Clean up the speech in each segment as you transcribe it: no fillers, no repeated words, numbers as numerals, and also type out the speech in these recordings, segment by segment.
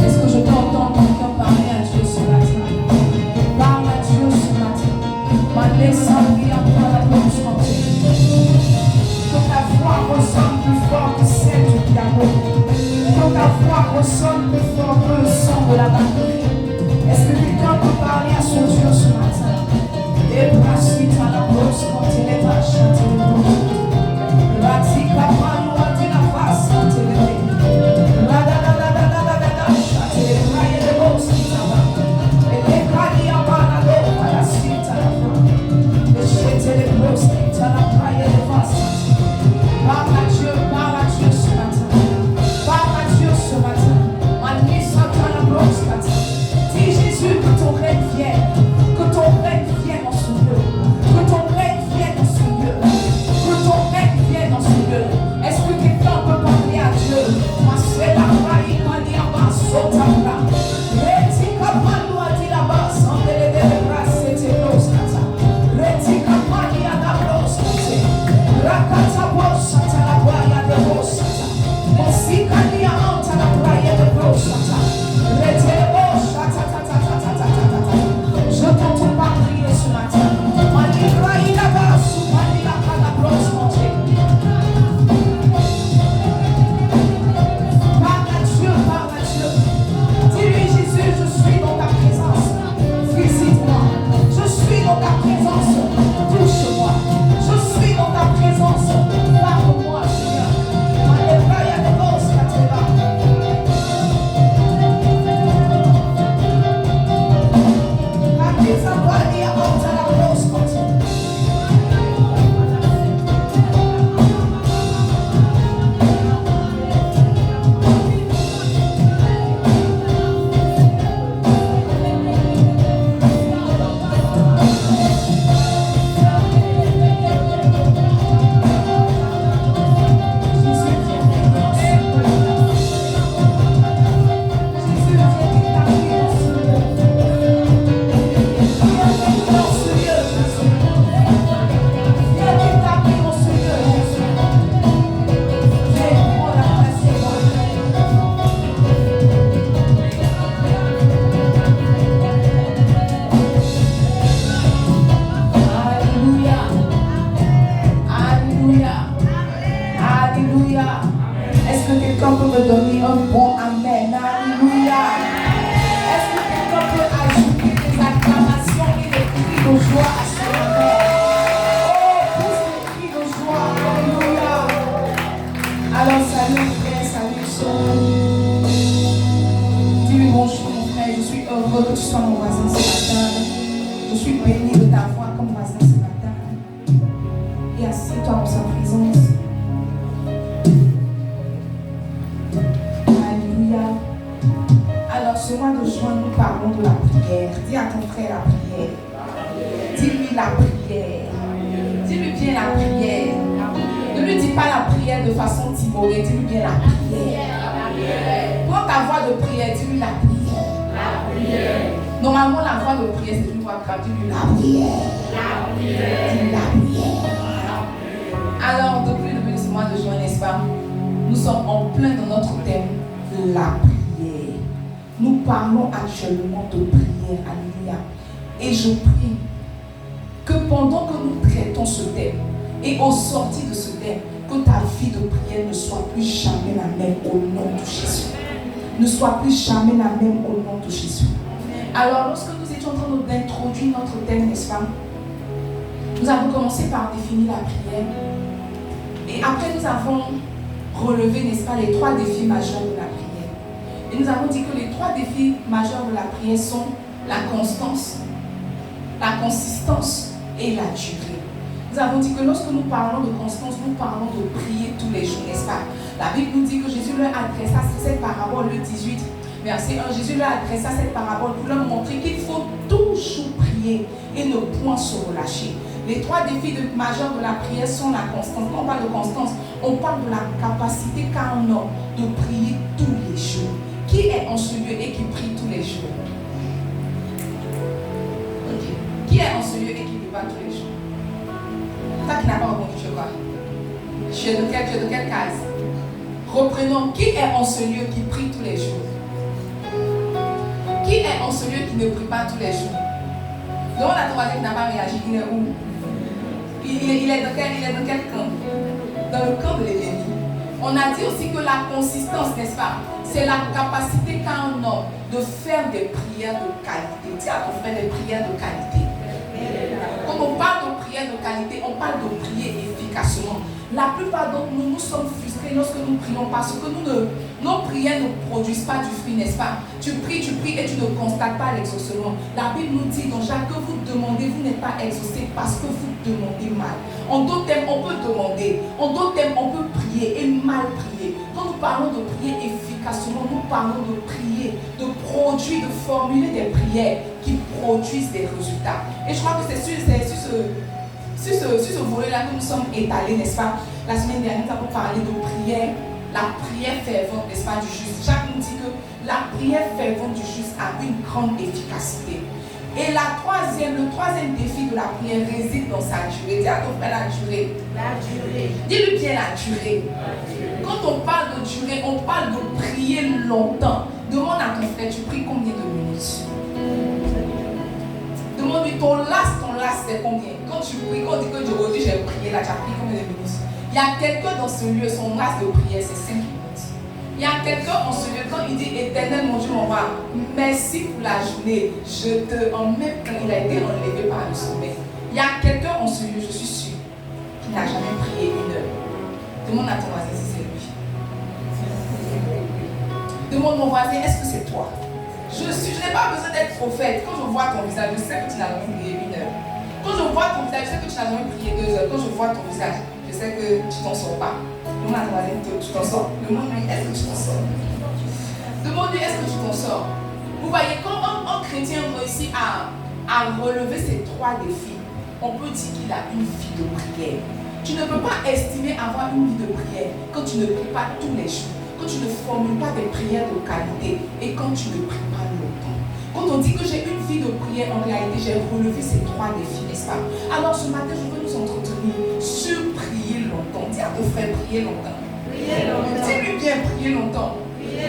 Est-ce que je peux entendre ton cœur parler à Dieu ce matin? Parle à Dieu ce matin. Que ta voix ressonne plus fort que celle du piano. Que ta voix ressonne plus fort que le son de la batterie. Est-ce que quelqu'un peut parler à son Dieu ce matin? Et pratique à la brosse quand il est à chanter. Pratique la parole de la face quand il est. Alors, depuis le début de ce mois de juin, n'est-ce pas? Nous sommes en plein dans notre thème, la prière. Nous parlons actuellement de prière, alléluia. Et je prie que pendant que nous traitons ce thème, et au sorti de ce thème, que ta vie de prière ne soit plus jamais la même au nom de Jésus. Ne soit plus jamais la même au nom de Jésus. Alors, lorsque nous étions en train d'introduire notre thème, n'est-ce pas? Nous avons commencé par définir la prière. Et après, nous avons relevé, n'est-ce pas, les 3 défis majeurs de la prière. Et nous avons dit que les 3 défis majeurs de la prière sont la constance, la consistance et la durée. Nous avons dit que lorsque nous parlons de constance, nous parlons de prier tous les jours, n'est-ce pas? La Bible nous dit que Jésus leur adressa cette parabole, le 18, verset 1. Jésus leur adressa cette parabole pour leur montrer qu'il faut toujours prier et ne point se relâcher. Les 3 défis majeurs de la prière sont la constance. Quand on parle de constance, on parle de la capacité qu'a un homme de prier tous les jours. Qui est en ce lieu et qui prie tous les jours? Okay. Qui est en ce lieu et qui ne prie pas tous les jours? Toi qui n'as pas répondu, tu es quoi? Tu es de quelle case? Reprenons, qui est en ce lieu qui prie tous les jours? Qui est en ce lieu qui ne prie pas tous les jours? Demande à ton voisin qui n'a pas réagi, il est où? Il est dans quel camp? Dans le camp de l'ennemi. On a dit aussi que la consistance, n'est-ce pas? C'est la capacité qu'a un homme de faire des prières de qualité. Dis à ton frère des prières de qualité. Quand on parle de prières de qualité, on parle de prier efficacement. La plupart d'entre nous, nous sommes frustrés lorsque nous prions parce que nos prières ne produisent pas du fruit, n'est-ce pas? Tu pries et tu ne constates pas l'exaucement. La Bible nous dit dans Jacques que vous demandez, vous n'êtes pas exaucé parce que vous demandez mal. En d'autres termes, on peut demander. En d'autres termes, on peut prier et mal prier. Quand nous parlons de prier efficacement, nous parlons de prier, de produire, de formuler des prières qui produisent des résultats. Et je crois que c'est sur ce volet-là que nous sommes étalés, n'est-ce pas? La semaine dernière, nous avons parlé de prière, la prière fervente, n'est-ce pas, du juste. Jacques nous dit que la prière fervente du juste a une grande efficacité. Et le troisième défi de la prière réside dans sa durée. Dis à ton frère la durée. La durée. Dis-lui bien la durée. Quand on parle de durée, on parle de prier longtemps. Demande à ton frère, tu pries combien de minutes? Demande-lui, ton las, c'est combien? Quand tu pries, quand on dit que aujourd'hui j'ai prié, là, tu as prié combien de minutes? Il y a quelqu'un dans ce lieu, son las de prière, c'est 5 minutes. Il y a quelqu'un en ce lieu, quand il dit éternel mon Dieu, mon roi, merci pour la journée, en même temps, il a été enlevé par le sommeil. Il y a quelqu'un en ce lieu, je suis sûr, qui n'a jamais prié 1 heure. Demande à ton voisin si c'est lui. Demande mon voisin, est-ce que c'est toi? Je n'ai pas besoin d'être prophète. Quand je vois ton visage, je sais que tu n'as jamais prié 1 heure. Quand je vois ton visage, je sais que tu n'as jamais prié 2 heures. Quand je vois ton visage, je sais que tu t'en sors pas. Demande à ton voisin, tu t'en sors. Demande-lui, est-ce que tu t'en sors? Demande-lui, est-ce que tu t'en sors? Vous voyez, quand un chrétien réussit à relever ces 3 défis, on peut dire qu'il a une vie de prière. Tu ne peux pas estimer avoir une vie de prière quand tu ne pries pas tous les jours, quand tu ne formules pas des prières de qualité et quand tu ne pries pas longtemps. Quand on dit que j'ai une vie de prière, en réalité, j'ai relevé ces 3 défis, n'est-ce pas? Alors ce matin, je veux nous entretenir sur prier longtemps. Dis à ton frère, prier longtemps. Prier longtemps. Dis-lui bien, prier longtemps.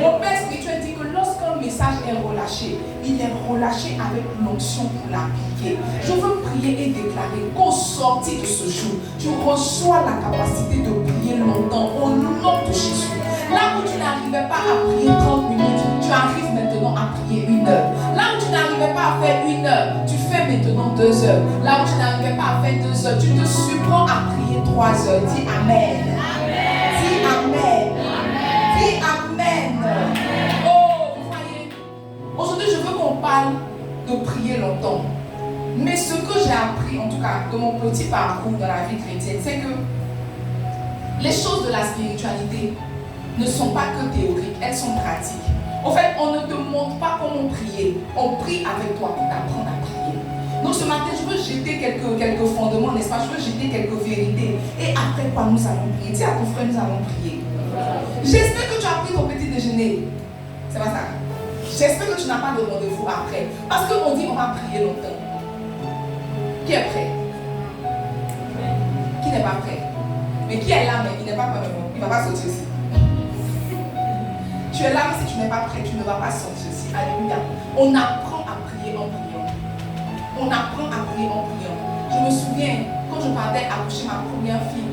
Mon père spirituel dit que lorsqu'un message est relâché, il est relâché avec l'onction pour l'appliquer. Je veux prier et déclarer qu'au sortir de ce jour, tu reçois la capacité de prier longtemps au nom de Jésus. Là où tu n'arrivais pas à prier 30 minutes, tu arrives maintenant à prier 1 heure. Là où tu n'arrivais pas à faire 1 heure, tu fais maintenant 2 heures. Là où tu n'arrivais pas à faire 2 heures, tu te surprends à prier 3 heures. Dis Amen. Amen. Dis Amen. Amen. Dis Amen. Oh, vous voyez, aujourd'hui je veux qu'on parle de prier longtemps. Mais ce que j'ai appris, en tout cas, de mon petit parcours dans la vie chrétienne, c'est que les choses de la spiritualité ne sont pas que théoriques, elles sont pratiques. En fait, on ne te montre pas comment prier. On prie avec toi pour t'apprendre à prier. Donc ce matin, je veux jeter quelques fondements, n'est-ce pas? Je veux jeter quelques vérités. Et après quoi, nous allons prier. Dis à ton frère, nous allons prier. J'espère que tu as pris ton petit déjeuner. C'est pas ça. J'espère que tu n'as pas de rendez-vous après. Parce qu'on dit qu'on va prier longtemps. Qui est prêt? Qui n'est pas prêt? Mais qui est là, mais il n'est pas prêt. Il ne va pas sortir ici. Tu es là, mais si tu n'es pas prêt, tu ne vas pas sortir ici. Alléluia. On apprend à prier en priant. On apprend à prier en priant. Je me souviens, quand je partais accoucher ma première fille,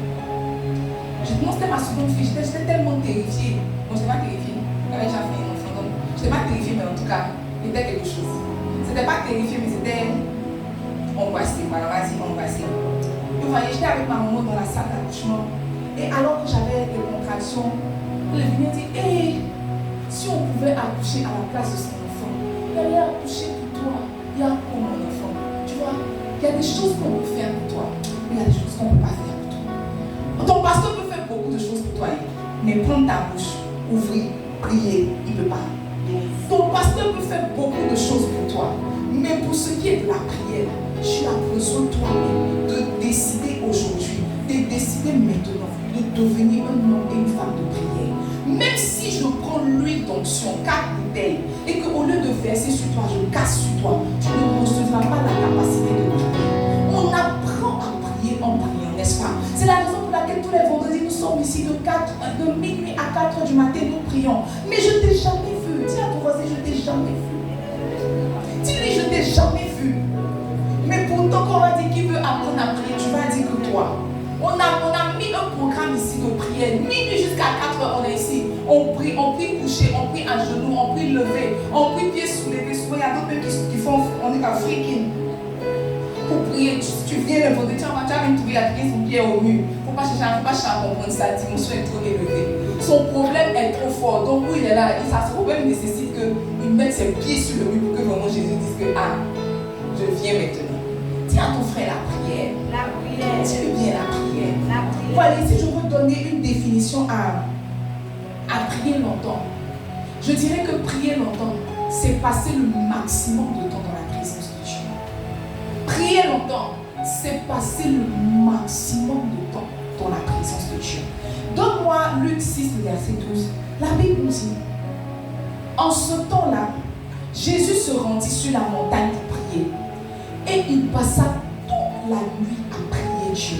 non, c'était ma seconde fille, j'étais tellement terrifiée. Bon, je n'étais pas terrifiée. J'avais déjà fait un enfant, donc je n'étais pas terrifiée, mais en tout cas, c'était quelque chose. C'était pas terrifiée, mais c'était angoissée. Voilà, vas-y, angoissée. Vous voyez, j'étais avec ma maman dans la salle d'accouchement. Et alors que j'avais des contractions, elle est venue dire, hey, si on pouvait accoucher à la place de son enfant, il allait accoucher pour toi. Il y a pour mon enfant. Tu vois, il y a des choses qu'on peut faire pour toi, mais il y a des choses qu'on ne peut pas faire pour toi. Ton pasteur peut faire beaucoup de choses pour toi, mais prendre ta bouche, ouvrir, prier, il ne peut pas. Ton pasteur peut faire beaucoup de choses pour toi, mais pour ce qui est de la prière, tu as besoin toi-même de décider aujourd'hui, de décider maintenant de devenir un homme et une femme de prière. Même si je prends l'huile d'onction, 4 bouteilles, et qu'au lieu de verser sur toi, je casse sur toi, tu ne recevras pas la capacité de prier. On apprend à prier en priant, n'est-ce pas? C'est la raison pour laquelle tous les vendredis, nous sommes sommes ici de minuit à 4 heures du matin, nous prions. Mais je t'ai jamais vu. Dis à ton voisin, je t'ai jamais vu. Dis-lui, je t'ai jamais vu. Mais pourtant, quand on va dire qu'il veut apprendre à prier, tu vas dire que toi. On a mis un programme ici de prière. Minuit jusqu'à 4 heures, on est ici. On prie couché, on prie à genoux, on prie levé, on prie pieds soulevés. Souvent, il y a d'autres qui font, on est comme freaking. Pour prier, tu viens le vendredi, tu vas même trouver à crier son pied au mur. Il ne faut pas chercher à comprendre sa dimension est trop élevée. Son problème est trop fort. Donc, où il est là, ce problème nécessite qu'il mette ses pieds sur le mur pour que vraiment Jésus dise que je viens maintenant. Dis à ton frère la prière. La prière. Dis-lui bien la prière. La prière. Voilà, si je veux donner une définition à prier longtemps, je dirais que prier longtemps, c'est passer le maximum de temps dans la présence de Dieu. Prier longtemps, c'est passer le maximum de temps dans la présence de Dieu. Donne-moi Luc 6, verset 12. La Bible nous dit, en ce temps-là, Jésus se rendit sur la montagne pour prier. Et il passa toute la nuit à prier Dieu.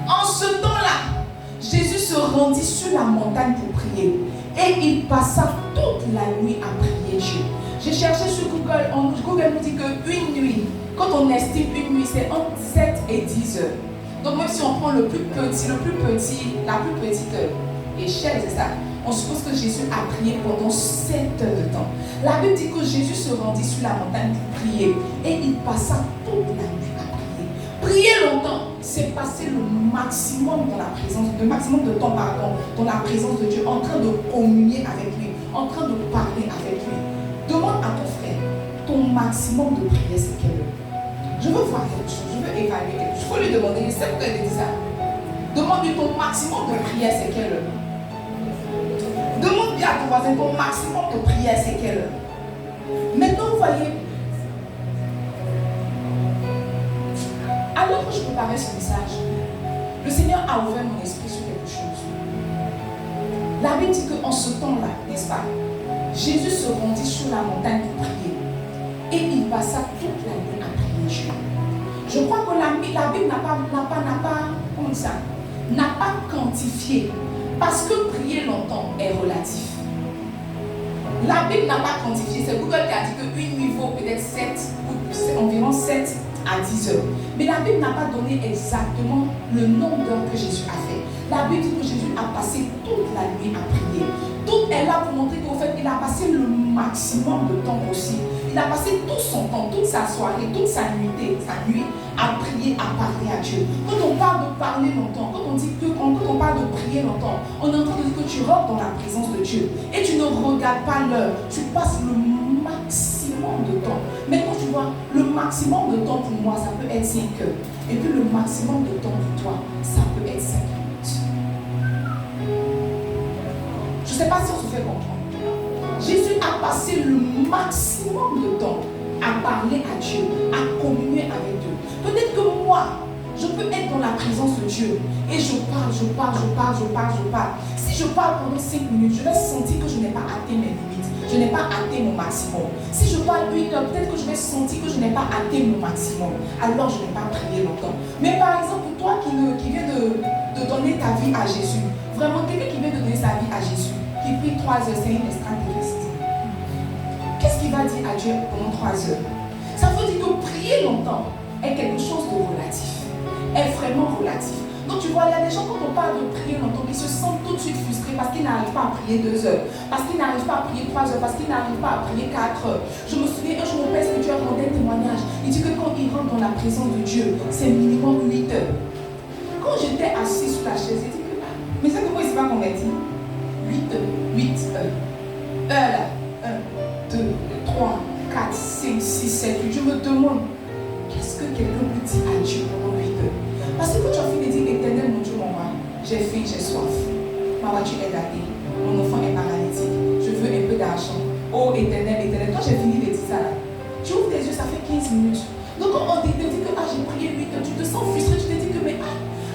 En ce temps-là, Jésus se rendit sur la montagne pour prier. Et il passa toute la nuit à prier Dieu. J'ai cherché sur Google. Google nous dit qu'une nuit, quand on estime une nuit, c'est entre 7 et 10 heures. Donc même si on prend la plus petite échelle, c'est ça. On suppose que Jésus a prié pendant 7 heures de temps. La Bible dit que Jésus se rendit sur la montagne pour prier. Et il passa toute la nuit à prier. Prier longtemps, c'est passer le maximum dans la présence, le maximum de temps, dans la présence de Dieu, en train de communier avec lui, en train de parler avec lui. Demande à ton frère, ton maximum de prière, c'est quelle heure? Je veux voir quelque chose, je veux évaluer quelque chose. Il faut lui demander, je sais pourquoi il dit ça. Demande-lui ton maximum de prière, c'est quelle heure? Demande bien à ton voisin, ton maximum de prière, c'est quelle heure? Maintenant, vous voyez, alors que je préparais ce message, le Seigneur a ouvert mon esprit sur quelque chose. La Bible dit qu'en ce temps-là, n'est-ce pas, Jésus se rendit sur la montagne pour prier. Et il passa toute la nuit à prier Dieu. Je crois que la Bible n'a pas quantifié. Parce que prier longtemps est relatif. La Bible n'a pas quantifié. C'est Google qui a dit qu'une nuit vaut peut-être environ 7 à 10 heures. Mais la Bible n'a pas donné exactement le nombre d'heures que Jésus a fait. La Bible dit que Jésus a passé toute la nuit à prier. Tout est là pour montrer qu'en fait, il a passé le maximum de temps possible. Il a passé tout son temps, toute sa soirée, toute sa nuit à prier, à parler à Dieu. Quand on parle de parler longtemps, quand on parle de prier longtemps, on est en train de dire que tu rentres dans la présence de Dieu et tu ne regardes pas l'heure, tu passes le maximum de temps. Maintenant, tu vois, le maximum de temps pour moi, ça peut être 5 heures. Et puis le maximum de temps pour toi, ça peut être 5 minutes. Je ne sais pas si on se fait comprendre. Jésus a passé le maximum de temps à parler à Dieu, à communier avec Dieu. Peut-être que moi, je peux être dans la présence de Dieu et je parle. Si je parle pendant 5 minutes, je vais sentir que je n'ai pas atteint mes limites. Je n'ai pas atteint mon maximum. Si je parle 1 heure, peut-être que je vais sentir que je n'ai pas atteint mon maximum. Alors je n'ai pas prié longtemps. Mais par exemple, toi qui viens de donner ta vie à Jésus, vraiment quelqu'un qui vient de donner sa vie à Jésus, qui prie 3 heures, c'est une extraterrestre. Qu'est-ce qu'il va dire à Dieu pendant 3 heures? Ça veut dire que prier longtemps est quelque chose de relatif. Est vraiment relatif. Donc tu vois, il y a des gens quand on parle de prier longtemps, ils se sentent tout de suite frustrés parce qu'ils n'arrivent pas à prier 2 heures, parce qu'ils n'arrivent pas à prier 3 heures, parce qu'ils n'arrivent pas à prier 4 heures. Je me souviens, un jour mon père spirituel rendait un témoignage. Il dit que quand il rentre dans la présence de Dieu, c'est minimum 8 heures. Quand j'étais assis sur la chaise, il dit que mais c'est pourquoi il ne s'est pas converti? 8 heures. Heure là. 1, 2, 3, 4, 5, 6, 7, 8. Je me demande, qu'est-ce que quelqu'un peut dire à Dieu pendant 8 heures? Parce que quand tu as fini de dire, Éternel, mon Dieu, mon roi, j'ai faim, j'ai soif. Ma voiture est gâtée. Mon enfant est paralytique. Je veux un peu d'argent. Oh, Éternel, Éternel. Quand j'ai fini de dire ça, là, tu ouvres tes yeux, ça fait 15 minutes. Donc quand on te dit que j'ai prié 8 heures, tu te sens frustré, tu te dis que mais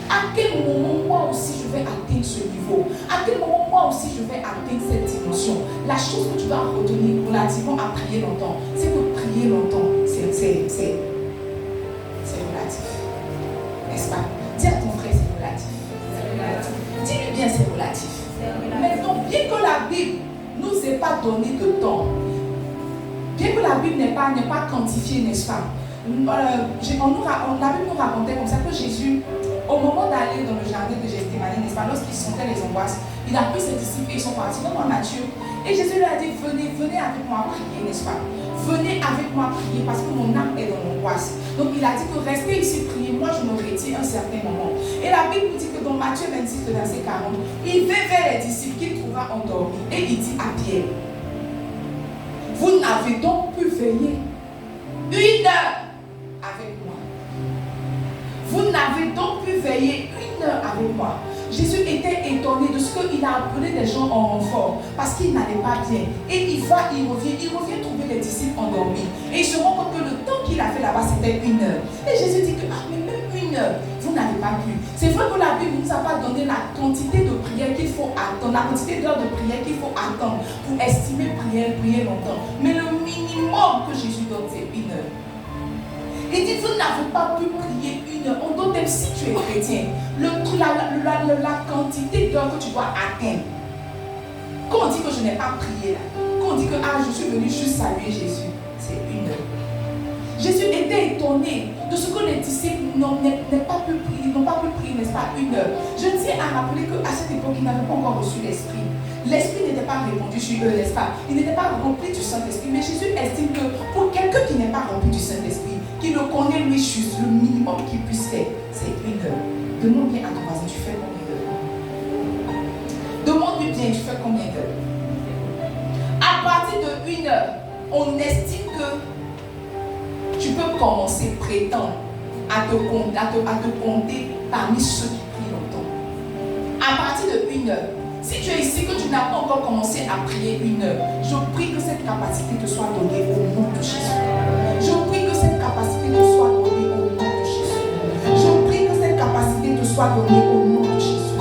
à quel moment moi aussi je vais atteindre ce niveau? À quel moment moi aussi je vais atteindre cette dimension? La chose que tu dois retenir relativement à prier longtemps, c'est que prier longtemps, c'est relatif. N'est-ce pas? Dis à ton frère, c'est relatif. Dis-lui bien c'est relatif. Maintenant, bien que la Bible ne nous ait pas donné de temps, bien que la Bible n'est pas quantifiée, n'est-ce pas? La Bible nous racontait comme ça que Jésus, au moment d'aller dans le jardin de Gethsémani, n'est-ce pas, lorsqu'il sentait les angoisses, il a pris ses disciples et ils sont partis dans Matthieu. Et Jésus lui a dit, venez avec moi prier, n'est-ce pas? Venez avec moi prier parce que mon âme est dans l'angoisse. Donc il a dit que restez ici prier, moi je me retire un certain moment. Et la Bible dit que dans Matthieu 26, verset 40, il va vers les disciples qu'il trouva endormis et il dit à Pierre, vous n'avez donc pu veiller 1 heure avec moi. Vous n'avez donc pu veiller 1 heure avec moi. Jésus était étonné de ce qu'il a appelé des gens en renfort parce qu'il n'allait pas bien. Et il revient trouver les disciples endormis. Et il se rend compte que le temps qu'il a fait là-bas, c'était 1 heure. Et Jésus dit que, mais même 1 heure, vous n'avez pas pu. C'est vrai que la Bible ne nous a pas donné la quantité de prière qu'il faut attendre, la quantité d'heures de prière qu'il faut attendre pour estimer prier longtemps. Mais le minimum que Jésus donne, c'est 1 heure. Il dit, vous n'avez pas pu prier 1 heure. On donne, même si tu es chrétien, la quantité d'heures que tu dois atteindre. Quand on dit que je n'ai pas prié là, quand on dit que je suis venu juste saluer Jésus, c'est 1 heure. Jésus était étonné de ce que les disciples n'ont pas pu prier, n'est-ce pas, 1 heure. Je tiens à rappeler qu'à cette époque, ils n'avaient pas encore reçu l'Esprit. L'Esprit n'était pas répandu sur eux, n'est-ce pas? Il n'était pas rempli du Saint-Esprit. Mais Jésus estime que pour quelqu'un qui n'est pas rempli du Saint-Esprit, qui le connaît lui juste, le minimum qu'il puisse faire, c'est 1 heure. Demande bien à ton voisin, tu fais combien d'heures? Demande-lui bien, tu fais combien d'heures? À partir de 1 heure, on estime que tu peux commencer à prétendre à te compter parmi ceux qui prient longtemps. À partir de 1 heure, si tu es ici que tu n'as pas encore commencé à prier 1 heure, je prie que cette capacité te soit donnée au nom de Jésus. Je prie que cette capacité te soit donnée au nom de Jésus. Je prie que cette capacité te soit donnée au nom de Jésus.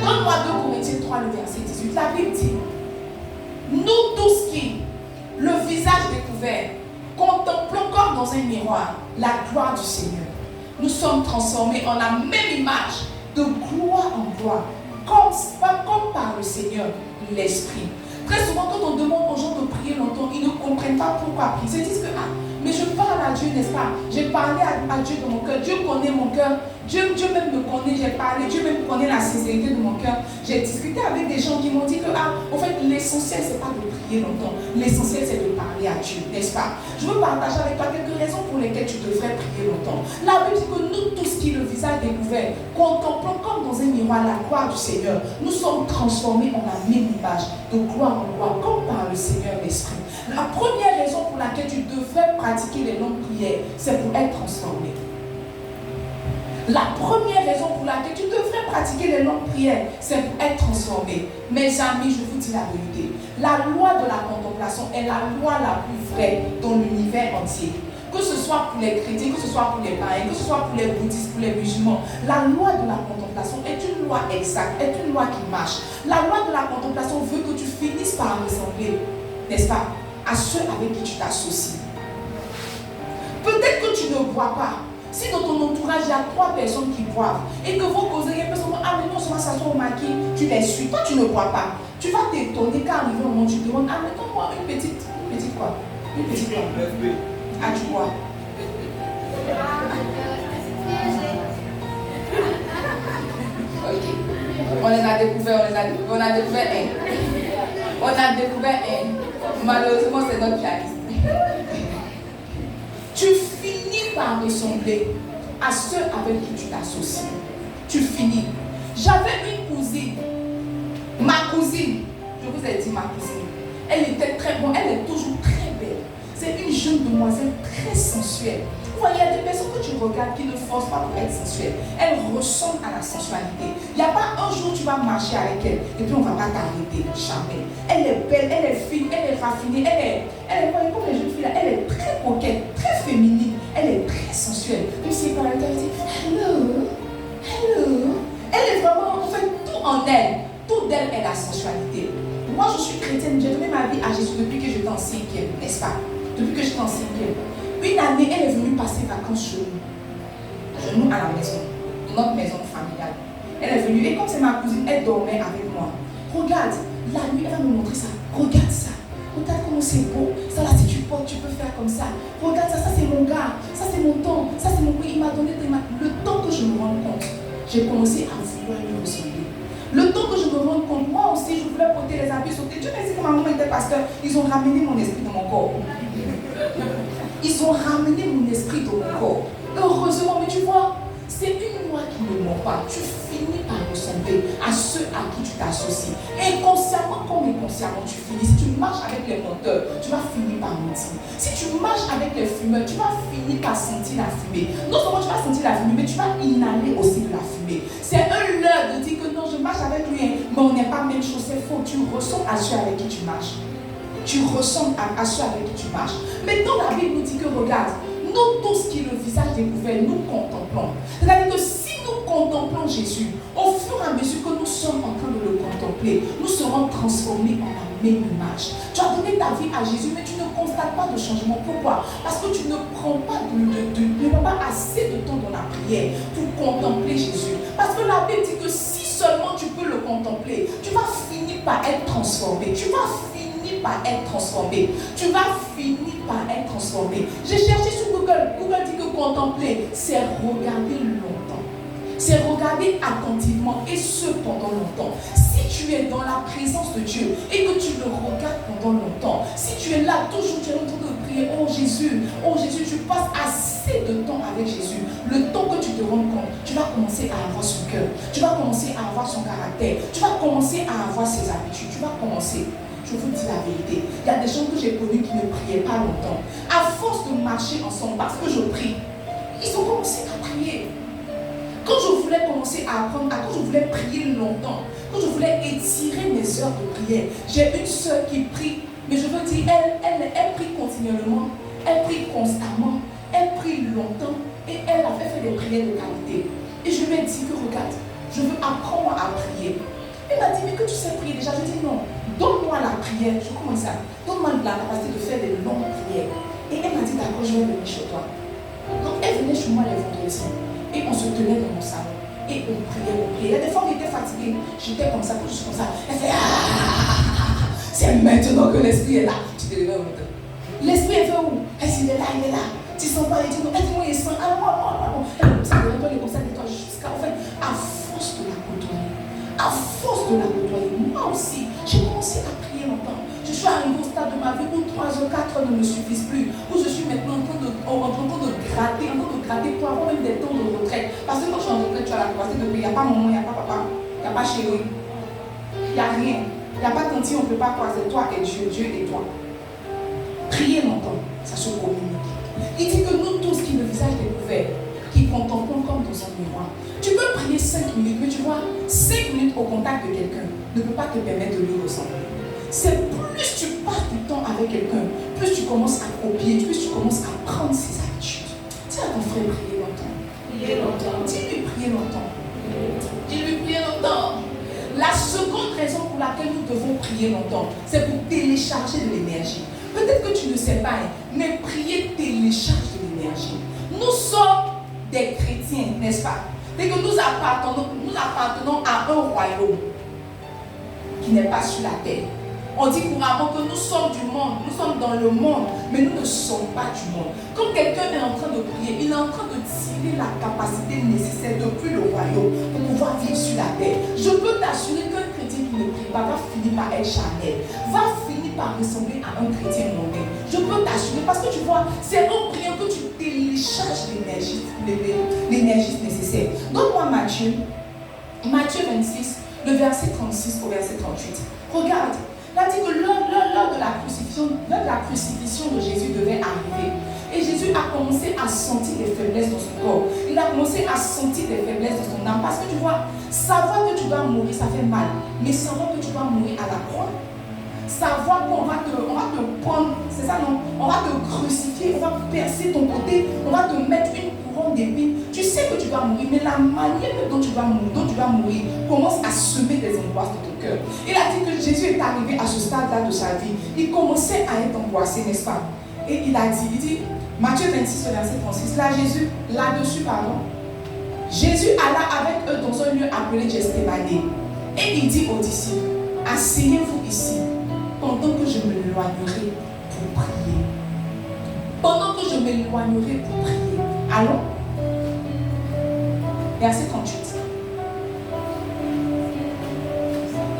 Donne-moi 2 Corinthiens 3, le verset 18. La Bible dit, nous tous qui, le visage découvert, contemplons comme dans un miroir la gloire du Seigneur, nous sommes transformés en la même image, de gloire en gloire, comme par le Seigneur, l'Esprit. Très souvent, quand on demande aux gens de prier longtemps, ils ne comprennent pas pourquoi prier. Ils se disent que, mais je parle à Dieu, n'est-ce pas? J'ai parlé à Dieu de mon cœur. Dieu connaît mon cœur. Dieu même me connaît. J'ai parlé. Dieu même connaît la sincérité de mon cœur. J'ai discuté avec des gens qui m'ont dit que, en fait, l'essentiel, c'est pas de prier longtemps. L'essentiel, c'est de parler à Dieu, n'est-ce pas? Je veux partager avec toi quelques raisons pour lesquelles tu devrais prier longtemps. La Bible dit que nous tous qui, le visage découvert, contemplons comme dans un miroir la gloire du Seigneur, nous sommes transformés en la même image, de gloire en gloire, comme par le Seigneur l'Esprit. La première raison pour laquelle tu devrais pratiquer les longues prières, c'est pour être transformé. La première raison pour laquelle tu devrais pratiquer les longues prières, c'est pour être transformé. Mes amis, je vous dis la vérité. La loi de la contemplation est la loi la plus vraie dans l'univers entier. Que ce soit pour les chrétiens, que ce soit pour les païens, que ce soit pour les bouddhistes, pour les musulmans, la loi de la contemplation est une loi exacte, est une loi qui marche. La loi de la contemplation veut que tu finisses par ressembler, n'est-ce pas, à ceux avec qui tu t'associes. Peut-être que tu ne bois pas. Si dans ton entourage, il y a 3 personnes qui boivent et que vous causez une personne, mais non, ça s'assoit au maquis, tu les suis. Toi, tu ne bois pas. Tu vas t'étonner quand arrivé au moment où tu demandes, mettons-moi une petite quoi? Une petite quoi? Tu bois. Ok. On a découvert un. Malheureusement, c'est notre pianiste. Tu finis par ressembler à ceux avec qui tu t'associes. Tu finis. J'avais une cousine. Ma cousine. Je vous ai dit ma cousine. Elle était très bonne. Elle est toujours très belle. C'est une jeune demoiselle très sensuelle. Vous voyez, il y a des personnes que tu regardes qui ne forcent pas pour être sensuelle. Elle ressemble à la sensualité. Il n'y a pas un jour où tu vas marcher avec elle et puis on ne va pas t'arrêter. Jamais. Elle est belle, elle est fine, elle est raffinée, elle est comme les jeunes filles là, elle est très coquette, très féminine, elle est très sensuelle. Puis si par elle dit hello. Elle est vraiment, en fait, tout en elle. Tout d'elle est la sensualité. Moi, je suis chrétienne, j'ai donné ma vie à Jésus depuis que j'étais en 5e, n'est-ce pas? Depuis que j'étais en 5e. Une année, elle est venue passer vacances chez nous à la maison, dans notre maison familiale. Elle est venue et comme c'est ma cousine, elle dormait avec moi. Regarde, la nuit, elle va me montrer ça. Regarde ça. Regarde comment c'est beau. Ça là, si tu portes, tu peux faire comme ça. Regarde ça, ça c'est mon gars. Ça c'est mon temps. Ça c'est mon pays. Il m'a donné le temps que je me rends compte. J'ai commencé à vouloir lui ressembler. Le temps que je me rends compte, moi aussi, je voulais porter les habits sautés. Dieu merci que ma maman était pasteur. Ils ont ramené mon esprit dans mon corps. Ils ont ramené mon esprit dans mon corps. Heureusement, mais tu vois, c'est une loi qui ne ment pas. Tu finis par ressembler à ceux à qui tu t'associes. Inconsciemment comme inconsciemment, tu finis. Si tu marches avec les menteurs, tu vas finir par mentir. Si tu marches avec les fumeurs, tu vas finir par sentir la fumée. Non seulement tu vas sentir la fumée, mais tu vas inhaler aussi de la fumée. C'est un leurre de dire que non, je marche avec lui, mais on n'est pas même chose. C'est faux. Tu ressembles à ceux avec qui tu marches. Tu ressembles à ceux avec qui tu marches. Maintenant, la Bible nous dit que regarde, nous tous qui le visage découvert, nous contemplons. C'est-à-dire que si nous contemplons Jésus, au fur et à mesure que nous sommes en train de le contempler, nous serons transformés en la même image. Tu as donné ta vie à Jésus, mais tu ne constates pas de changement. Pourquoi? Parce que tu ne prends pas assez de temps dans la prière pour contempler Jésus. Parce que la Bible dit que si seulement tu peux le contempler, tu vas finir par être transformé. Tu vas finir par être transformé. Tu vas finir par être transformé. J'ai cherché sur Google. Google dit que contempler, c'est regarder longtemps. C'est regarder attentivement et ce pendant longtemps. Si tu es dans la présence de Dieu et que tu le regardes pendant longtemps, si tu es là, toujours tu es en train de prier, oh Jésus, tu passes assez de temps avec Jésus. Le temps que tu te rends compte, tu vas commencer à avoir son cœur. Tu vas commencer à avoir son caractère. Tu vas commencer à avoir ses habitudes. Tu vas commencer. Je vous dis la vérité. Il y a des gens que j'ai connus qui ne priaient pas longtemps. À force de marcher ensemble, parce que je prie, ils ont commencé à prier. Quand je voulais commencer à apprendre, quand je voulais prier longtemps, quand je voulais étirer mes heures de prière, j'ai une soeur qui prie, mais je veux dire, elle prie continuellement, elle prie constamment, elle prie longtemps et elle avait fait des prières de qualité. Et je lui ai dit que regarde, je veux apprendre à prier. Elle m'a dit, mais que tu sais prier déjà? Je dis non, donne-moi la prière. Je commence à, donne-moi la capacité de faire des longues prières. Et elle m'a dit, d'accord, je vais venir chez toi. Donc elle venait chez moi les vendredis. Et on se tenait dans mon salon. Et on priait, on priait. Il y a des fois, on était fatigués. J'étais comme ça, quand je suis comme ça. Elle fait ah, c'est maintenant que l'esprit est là. Tu te réveilles au matin. L'esprit est fait où? Elle dit, il est là, il est là. Tu sens pas, elle dit, non, elle dit, moi, il sent. Ah, non. Elle est comme ça, elle est comme ça, jusqu'à, en fait, à force de la côtoyer. À force de la côtoyer, moi aussi, j'ai commencé à prier longtemps. Je suis arrivée au stade de ma vie où 3 heures, 4 heures ne me suffisent plus. Où je suis maintenant en train de gratter pour avoir même des temps de retraite. Parce que quand je suis en retraite, tu as la capacité de prier. Il n'y a pas maman, il n'y a pas papa, il n'y a pas chérie. Il n'y a rien. Il n'y a pas tanti, on ne peut pas croiser toi et Dieu, Dieu et toi. Prier longtemps, ça se communique. Il dit que nous tous qui le visage découvert, qui contemplons comme dans un miroir. Tu peux prier 5 minutes, mais tu vois, 5 minutes au contact de quelqu'un ne peut pas te permettre de lui ressembler. C'est plus tu passes du temps avec quelqu'un, plus tu commences à copier, plus tu commences à prendre ses habitudes. Dis à ton frère, prier longtemps. Prier longtemps. Dis-lui prier longtemps. Dis-lui prier longtemps. La seconde raison pour laquelle nous devons prier longtemps, c'est pour télécharger de l'énergie. Peut-être que tu ne sais pas, mais prier télécharge de l'énergie. Nous sommes des chrétiens, n'est-ce pas? Et que nous appartenons à un royaume qui n'est pas sur la terre. On dit couramment que nous sommes du monde, nous sommes dans le monde, mais nous ne sommes pas du monde. Quand quelqu'un est en train de prier, il est en train de tirer la capacité nécessaire depuis le royaume pour pouvoir vivre sur la terre. Je peux t'assurer qu'un chrétien qui ne prie pas va finir par être charnel, va finir par ressembler à un chrétien mondain. Je peux t'assurer parce que tu vois, c'est en priant que tu télécharges l'énergie nécessaire. Donne-moi Matthieu 26, le verset 36 au verset 38. Regarde. Il a dit que l'heure de la crucifixion de Jésus devait arriver. Et Jésus a commencé à sentir des faiblesses dans son corps. Il a commencé à sentir des faiblesses dans son âme. Parce que tu vois, savoir que tu dois mourir, ça fait mal. Mais savoir que tu dois mourir à la croix, savoir qu'on va te prendre, c'est ça non? On va te crucifier, on va percer ton côté, on va te mettre une couronne d'épines. Tu sais que tu dois mourir, mais la manière dont tu vas mourir commence à semer des angoisses de ton cœur. Il a dit que Jésus est arrivé à ce stade-là de sa vie. Il commençait à être angoissé, n'est-ce pas? Et il dit, Matthieu 26, verset 36, là Jésus, là-dessus, pardon, Jésus alla avec eux dans un lieu appelé Gethsémane. Et il dit aux disciples, asseyez-vous ici, pendant que je m'éloignerai pour prier. Pendant que je m'éloignerai pour prier. Allons. Verset 38.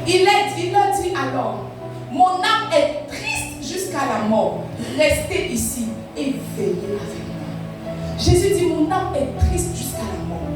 Il leur dit alors, mon âme est triste jusqu'à la mort. Restez ici et veillez avec moi. Jésus dit, mon âme est triste jusqu'à la mort.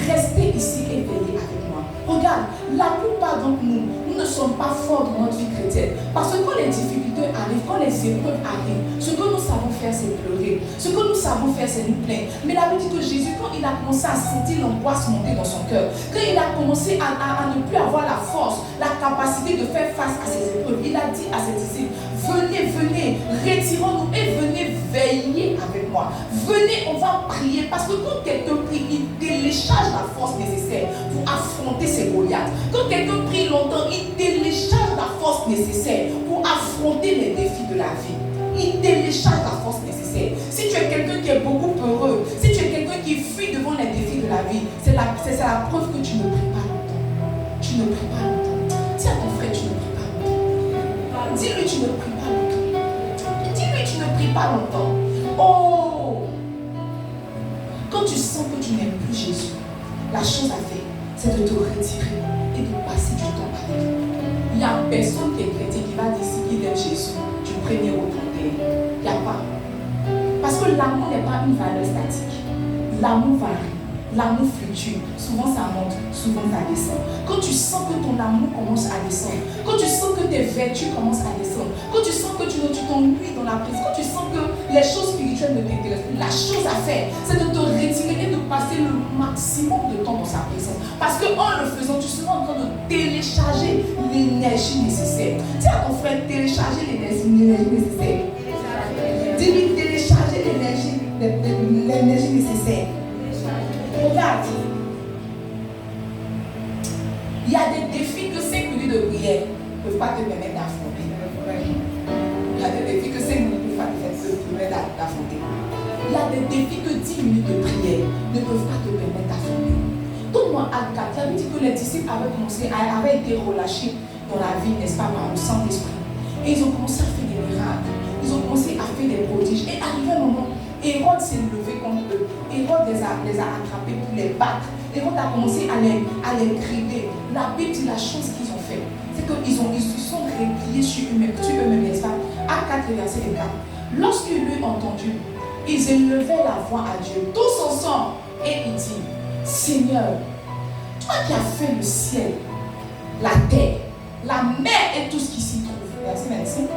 Restez ici et veillez avec moi. Regarde, la plupart d'entre nous ne sommes pas forts dans notre vie chrétienne. Parce que quand les difficultés arrivent, quand les épreuves arrivent, ce que nous savons faire, c'est pleurer. Ce que nous savons faire, c'est nous plaindre. Mais la Bible dit que Jésus, quand il a commencé à sentir l'angoisse monter dans son cœur, quand il a commencé à ne plus avoir la force, la capacité de faire face à ces épreuves, il a dit à ses disciples, venez, retirons-nous et venez veiller avec moi. Venez, on va prier. Parce que quand quelqu'un prie, il télécharge la force nécessaire pour affronter ses Goliaths. Quand quelqu'un prie longtemps, il télécharge la force nécessaire pour affronter les défis de la vie. Il télécharge la force nécessaire. Si tu es quelqu'un qui est beaucoup peureux, si tu es quelqu'un qui fuit devant les défis de la vie, c'est la preuve que tu ne pries pas longtemps. Tu ne pries pas longtemps. Dis à ton frère, tu ne pries pas longtemps. Dis-lui, tu ne pries pas longtemps. Dis-lui, tu ne pries pas longtemps. Oh! Quand tu sens que tu n'aimes plus Jésus, la chose à faire, c'est de te retirer et de passer du temps avec lui. Il n'y a personne qui est chrétien qui va décider qu'il aime Jésus du premier au 31. Il n'y a pas. Parce que l'amour n'est pas une valeur statique. L'amour varie. L'amour fluctue. Souvent ça monte, souvent ça descend. Quand tu sens que ton amour commence à descendre, quand tu sens que tes vertus commencent à descendre, quand tu sens que tu t'ennuies dans la présence, quand tu sens que les choses spirituelles ne t'intéressent, la chose à faire, c'est de te retirer et de passer le maximum de temps dans sa présence. Parce qu'en le faisant, tu seras en train de télécharger l'énergie nécessaire. Dis à ton frère, télécharger l'énergie nécessaire. Dis-lui, télécharger l'énergie nécessaire. Regarde, il y a des défis que 5 minutes de prière ne peuvent pas te permettre d'affronter. Il y a des défis que 5 minutes ne peuvent pas te permettre d'affronter. Il y a des défis que 10 minutes de prière ne peuvent pas te permettre d'affronter. Donne-moi Acte 4. Ça veut dire que les disciples avaient été relâchés dans la vie, n'est-ce pas, par le Saint-Esprit. Et ils ont commencé à faire des miracles. Ils ont commencé à faire des prodiges. Et arrivé un moment, Hérode s'est levé contre eux. Hérode les a attrapés pour les battre. Hérode a commencé à les griller. La Bible dit la chose qu'ils ont fait, c'est qu'ils se sont repliés sur eux-mêmes, n'est-ce pas? Acte 4, verset 4. Lorsqu'ils l'ont entendu, ils élevèrent la voix à Dieu, tous ensemble, et ils disent, Seigneur, toi qui as fait le ciel, la terre, la mer et tout ce qui s'y trouve. Verset 25.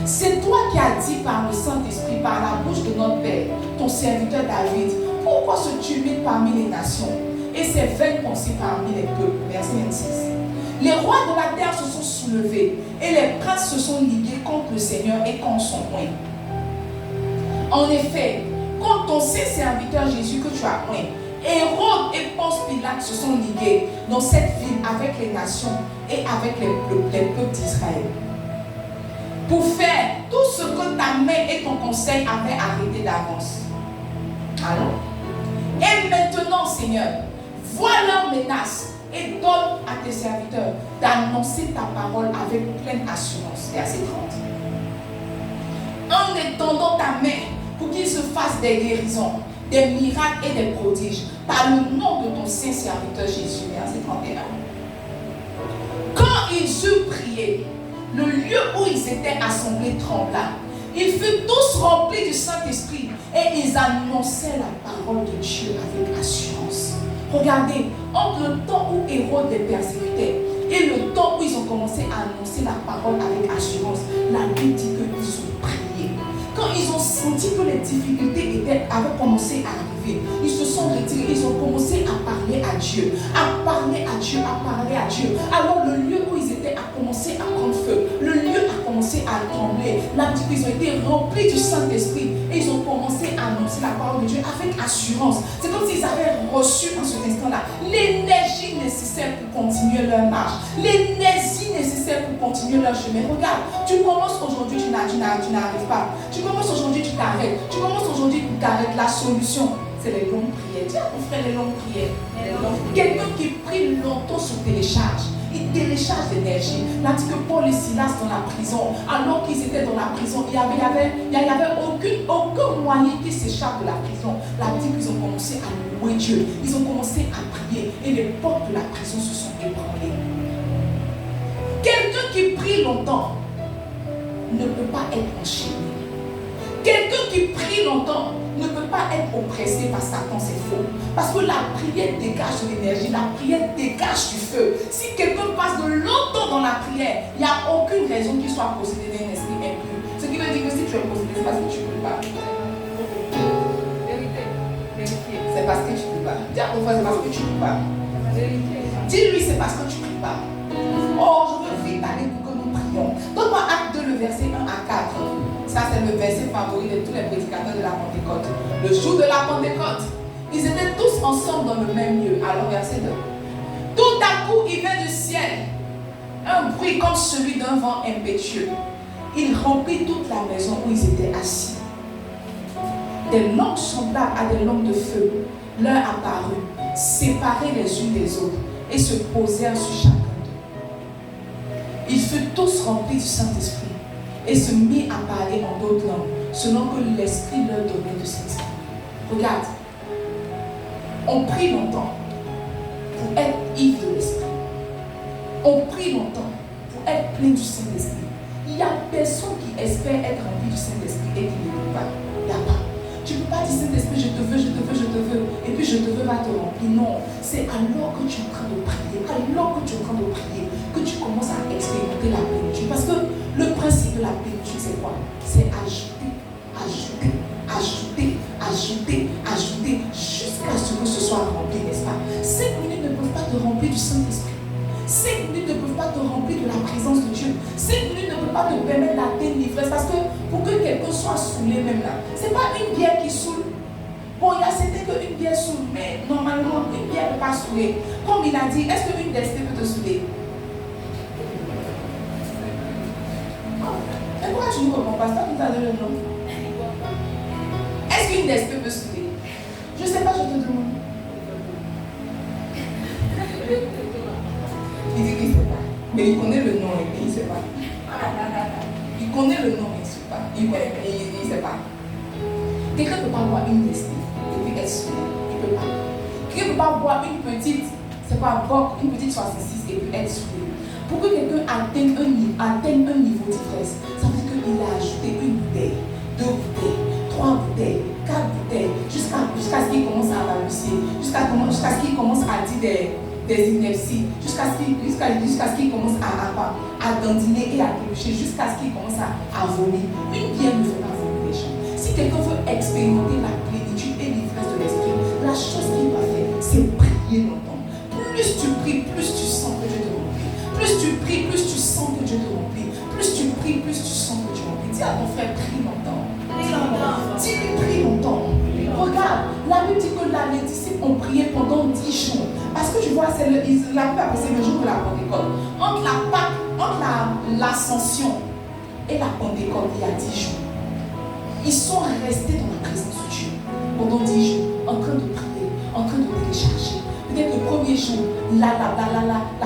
C'est toi qui as dit par le Saint-Esprit, par la bouche de notre Père, ton serviteur David, pourquoi se tumulte parmi les nations et ses vaines pensées parmi les peuples. Verset 26. Les rois de la terre se sont soulevés et les princes se sont ligués contre le Seigneur et contre son oint. En effet, contre ton saint serviteur Jésus que tu as oint, Hérode et Ponce Pilate se sont ligués dans cette ville avec les nations et avec les peuples d'Israël, pour faire tout ce que ta main et ton conseil avaient arrêté d'avance. Alors, et maintenant, Seigneur, vois leurs menaces et donne à tes serviteurs d'annoncer ta parole avec pleine assurance. Verset 30. En étendant ta main pour qu'il se fasse des guérisons, des miracles et des prodiges par le nom de ton saint serviteur Jésus. Verset 31. Quand ils eurent prié, le lieu où ils étaient assemblés trembla. Ils furent tous remplis du Saint-Esprit et ils annonçaient la parole de Dieu avec assurance. Regardez, entre le temps où Hérode les persécutait et le temps où ils ont commencé à annoncer la parole avec assurance, la Bible dit qu'ils ont prié. Quand ils ont senti que les difficultés avaient commencé à arriver, ils se sont retirés, ils ont commencé à parler à Dieu, à parler à Dieu, à parler à Dieu. Alors le lieu où ils étaient a commencé à prendre feu, le lieu a commencé à trembler. La Bible dit qu'ils ont été remplis du Saint-Esprit et ils ont commencé à annoncer la parole de Dieu avec assurance. C'est comme s'ils avaient reçu en cet instant-là l'énergie nécessaire pour continuer leur marche, l'énergie nécessaire pour continuer leur chemin. Regarde, tu commences aujourd'hui, tu n'arrives pas. Tu commences aujourd'hui, tu t'arrêtes. Tu commences aujourd'hui, tu t'arrêtes. La solution, C'est les longues prières. Dis à ton frère les longues prières. Quelqu'un qui prie longtemps se télécharge. Il télécharge l'énergie. Là, dit que Paul et Silas dans la prison, alors qu'ils étaient dans la prison, il n'y avait aucun moyen qu'ils s'échappent de la prison. La Bible, ils ont commencé à louer Dieu. Ils ont commencé à prier. Et les portes de la prison se sont ébranlées. Quelqu'un qui prie longtemps ne peut pas être enchaîné. Quelqu'un qui prie longtemps ne peut pas être oppressé par Satan, c'est faux. Parce que la prière dégage de l'énergie, la prière dégage du feu. Si quelqu'un passe de longtemps dans la prière, il n'y a aucune raison qu'il soit possédé d'un esprit impur. Ce qui veut dire que si tu es possédé, c'est parce que tu ne peux pas. C'est parce que tu ne peux pas. Dis à ton frère, c'est parce que tu ne peux pas. Dis-lui, c'est parce que tu ne pries pas. Oh, je veux vite aller pour que nous prions. Donne-moi Acte 2, le verset 1 à 4. Ça, c'est le verset favori de tous les prédicateurs de la Pentecôte. Le jour de la Pentecôte, ils étaient tous ensemble dans le même lieu. Alors, verset 2. Tout à coup, il vint du ciel un bruit comme celui d'un vent impétueux. Il remplit toute la maison où ils étaient assis. Des langues semblables à des langues de feu leur apparurent, séparées les unes des autres, et se posèrent sur chacun d'eux. Ils furent tous remplis du Saint-Esprit et se mit à parler en d'autres langues, selon que l'Esprit leur donnait de s'exprimer. Regarde, on prie longtemps pour être ivre de l'Esprit. On prie longtemps pour être plein du Saint-Esprit. Il n'y a personne qui espère être rempli du Saint-Esprit et qui ne peut pas. Il n'y a pas. Tu ne peux pas dire Saint-Esprit, je te veux, je te veux, je te veux, et puis je te veux va te remplir. Non, c'est alors que tu es en train de prier, alors que tu es en train de prier, que tu commences à expérimenter la plénitude. Parce que le principe de la plénitude, c'est quoi? C'est ajouter, ajouter, ajouter, ajouter, ajouter, jusqu'à ce que ce soit rempli, n'est-ce pas? 5 minutes ne peuvent pas te remplir du Saint-Esprit. 5 minutes ne peuvent pas te remplir de la présence de Dieu. 5 minutes ne peuvent pas te permettre d'atteindre l'ivresse. Parce que pour que quelqu'un soit saoulé même là, ce n'est pas une bière qui saoule. Bon, il a cité qu'une bière saoule, mais normalement, une bière ne peut pas saouler. Comme il a dit, est-ce qu'une destinée peut te saouler? Et pourquoi tu ne comprends pas? Ça, tu t'as donné le nom. Est-ce qu'une destinée peut saouler? Je ne sais pas, je te demande. Il dit qu'il ne sait pas. Mais il connaît le nom et il ne sait pas. Il connaît le nom, mais il ne sait pas. Il ne sait pas. Quelqu'un ne peut pas boire une destinée et puis être saoulé. Il ne peut pas. Quelqu'un ne peut pas boire une petite, c'est quoi, une petite 66 et puis être saoulé. Pour que quelqu'un atteigne un niveau d'ivresse, ça veut dire qu'il a ajouté une bouteille, 2 bouteilles, 3 bouteilles, 4 bouteilles, jusqu'à ce qu'il commence à balbuter, jusqu'à ce qu'il commence à dire des inepties, jusqu'à ce qu'il commence à dandiner et à trébucher, jusqu'à ce qu'il commence à vomir. Une bière ne fait pas vomir les gens. Si quelqu'un veut expérimenter la plénitude et l'ivresse de l'esprit, la chose qu'il doit faire, c'est prier longtemps. Plus tu pries, plus tu sens que Dieu te remplit. Plus tu pries, plus tu sens que Dieu te remplit. Plus tu pries, plus tu sens que Dieu te remplit. Dis à ton frère, prie longtemps. Dis-lui, prie longtemps. Regarde, la Bible dit que les disciples ont prié pendant 10 jours. Parce que tu vois, la Bible appelle c'est le jour de la Pentecôte. Entre l'ascension et la Pentecôte, il y a 10 jours. Ils sont restés dans la présence de Dieu pendant 10 jours, en train de prier, en train de télécharger. Peut-être le premier jour, la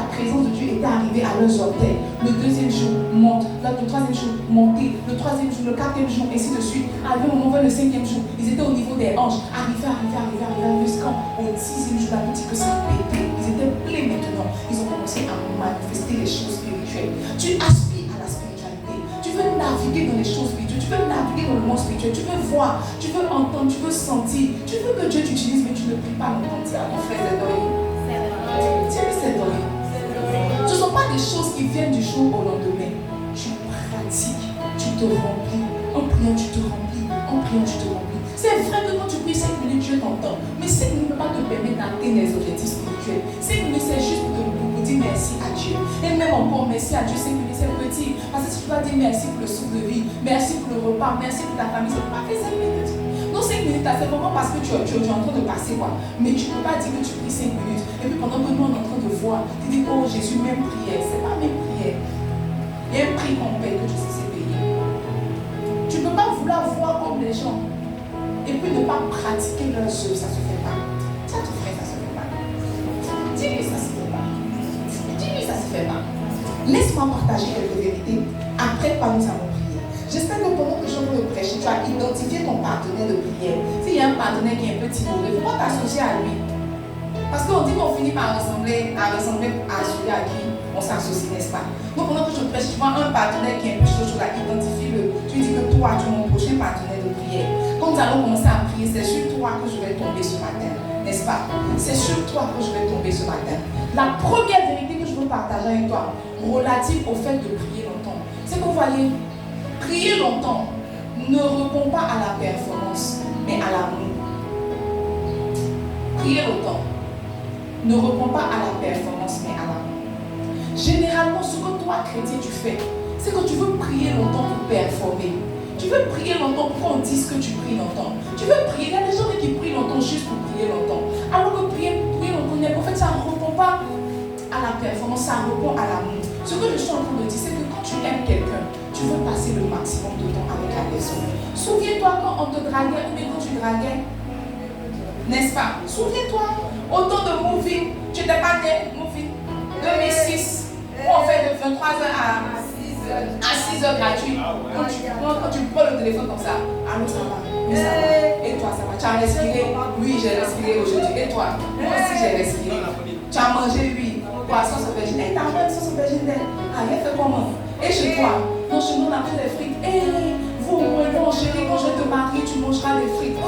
présence de Dieu était arrivée à leurs orteils. Le deuxième jour, monte. Le troisième jour, monter. Le troisième jour, le quatrième jour, ainsi de suite. Arrivé au moment vers le 5e jour, ils étaient au niveau des hanches. Arrivé jusqu'au 10e jour, la Bible dit que ça pétait. Ils étaient pleins maintenant. Ils ont commencé à manifester les choses spirituelles. Tu aspires à la spiritualité. Tu veux naviguer dans les choses spirituelles. Tu veux naviguer dans le monde spirituel. Tu veux voir, tu veux entendre, tu veux sentir. Tu veux que Dieu t'utilise, mais tu ne pries pas longtemps. Dis à ton frère, c'est doré. Dis-lui, c'est doré. Ce ne sont pas des choses qui viennent du jour au lendemain. Tu pratiques, tu te remplis. En priant, tu te remplis. En priant, tu te remplis. C'est vrai que quand tu pries 5 minutes, Dieu t'entend. Mais 5 minutes ne peut pas te permettre d'atteindre les objectifs spirituels. 5 minutes, c'est juste pour dire merci à Dieu. Et même encore, merci à Dieu, 5 minutes, c'est petit. Parce que si tu dois dire merci pour le souffle de vie, merci pour le repas, merci pour ta famille, c'est pas fait 5 minutes. Non, 5 minutes, c'est vraiment parce que tu es en train de passer quoi. Mais tu ne peux pas dire que tu pries 5 minutes. Et puis pendant que nous on est en train de voir, tu dis, oh Jésus, même prière. C'est pas même prière. Il y a un prix qu'on paye que tu sais c'est payé. Tu ne peux pas vouloir voir comme les gens et puis ne pas pratiquer pratiquer leurs œuvres, ça ne se fait pas. Dis à ton frère, ça ne se fait pas. Dis-lui, ça ne se fait pas. Dis-lui, ça ne se fait pas. Laisse-moi partager quelques vérités. Après quoi nous allons prier. J'espère que pendant que je suis de prêcher, tu as identifié ton partenaire de prière. S'il y a un partenaire qui est un peu timoré, il ne faut pas t'associer à lui. Parce qu'on dit qu'on finit par ressembler à celui à qui on s'associe, n'est-ce pas? Donc pendant que je prêche, tu vois un partenaire qui est un peu chaud, là, identifie-le. Tu dis que toi, tu es mon prochain partenaire de prière. Quand nous allons commencer à prier, c'est sur toi que je vais tomber ce matin, n'est-ce pas? C'est sur toi que je vais tomber ce matin. La première vérité que je veux partager avec toi, relative au fait de prier longtemps, c'est que vous voyez, prier longtemps ne répond pas à la performance, mais à l'amour. Prier longtemps ne répond pas à la performance, mais à l'amour. Généralement, ce que toi, chrétien, tu fais, c'est que tu veux prier longtemps pour performer. Tu veux prier longtemps pour qu'on dise que tu pries longtemps. Tu veux prier, il y a des gens qui prient longtemps juste pour prier longtemps. Alors que prier longtemps, en fait, ça ne répond pas à la performance, ça répond à l'amour. Ce que je suis en train de dire, c'est que quand tu aimes quelqu'un, tu veux passer le maximum de temps avec la personne. Souviens-toi quand on te draguait ou bien quand tu draguais. N'est-ce pas? Souviens-toi, autant de Movie, tu n'étais pas né, Movie, 2006, où on fait de 23h à 6h gratuit. Quand tu prends le téléphone comme ça, allô, ça va? Oui, ça va. Et toi, ça va? Tu as respiré? Oui, j'ai respiré aujourd'hui. Et toi? Moi aussi, j'ai respiré. Tu as mangé? Oui. Poisson aubergine. Et t'as mangé sauce aubergine d'elle? Ah, elle fait comment? Et chez toi? Non, chez nous, on a pris des frites. Et vous, mon chéri, quand je te marie, tu mangeras des frites.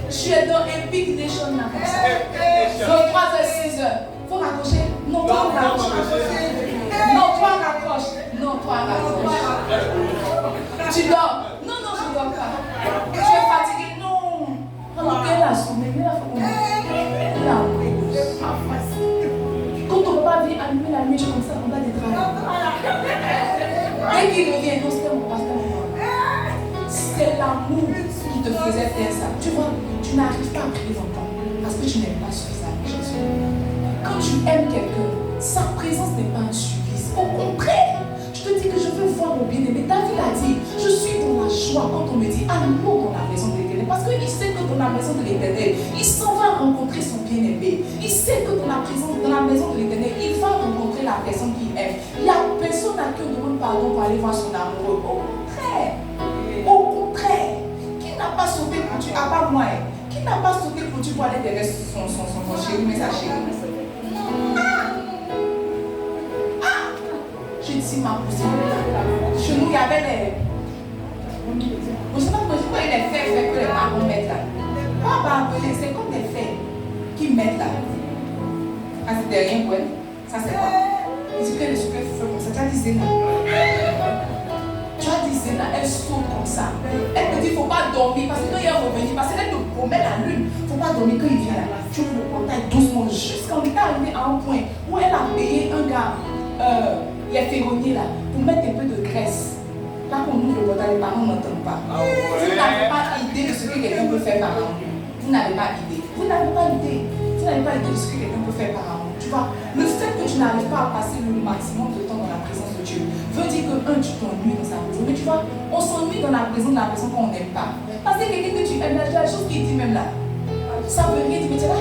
Tu es dans Epic Nation là comme ça. 23h, 6h. Faut raccrocher. Non, toi raccroche. Non, toi raccroche. Non, toi raccroche. Tu dors. Non, je ne dors pas. Tu es fatigué. Non. Elle a sommeil. Elle a quand ton papa vient allumer la nuit, tu commences à combattre des draps. Dès qu'il revient, non, c'était mon pasteur. C'est l'amour qui te faisait faire ça. Tu vois, tu n'arrives pas à prier longtemps parce que tu n'aimes pas suffisamment Jésus. Quand tu aimes quelqu'un, sa présence n'est pas un supplice. Au contraire, tu te dis que je veux voir mon bien-aimé. David a dit, je suis dans la joie quand on me dit allons dans la maison de l'Éternel. Parce qu'il sait que dans la maison de l'Éternel, il s'en va rencontrer son bien-aimé. Il sait que dans la maison de l'Éternel, il va rencontrer la personne qu'il aime. Il n'y a personne à qui on demande pardon pour aller voir son amoureux. Au contraire. Qui n'a pas sauté pour tu, à part moi, qui n'a pas sauté pour tu pour aller derrière son chéri, mais sa chérie. Je dis ma cousine. Chez nous, il y avait les. Je ne sais pas pourquoi il est fait que les parents mettent là. Pas barbelé, c'est comme des faits qui mettent là. Ah, c'était rien pour elle. Ça, c'est quoi? Il dit que le super feu comme ça. Tu as dit Zéna. Tu as dit Zéna, elle saute comme ça. Elle te dit, il ne faut pas dormir parce que quand il est revenu, parce qu'elle te promet la lune, il ne faut pas dormir quand il vient là. Tu ouvres le portail doucement, jusqu'à on est arrivé à un point où elle a payé un gars, les ferronniers là, pour mettre un peu de graisse. Là, quand on ouvre le portail, les parents n'entendent pas. Vous n'avez pas idée de ce que quelqu'un peut faire par amour. Vous n'avez pas idée. Vous n'avez pas idée. Vous n'avez pas idée de ce que quelqu'un peut faire par amour. Tu vois, le fait que tu n'arrives pas à passer le maximum de temps dans la présence de Dieu veut dire que, tu t'ennuies dans sa présence. Mais tu vois, on s'ennuie dans la présence de la personne qu'on n'aime pas. Parce que quelqu'un que tu aimes, la chose qu'il dit même là, ça veut rien dire, mais tu es là,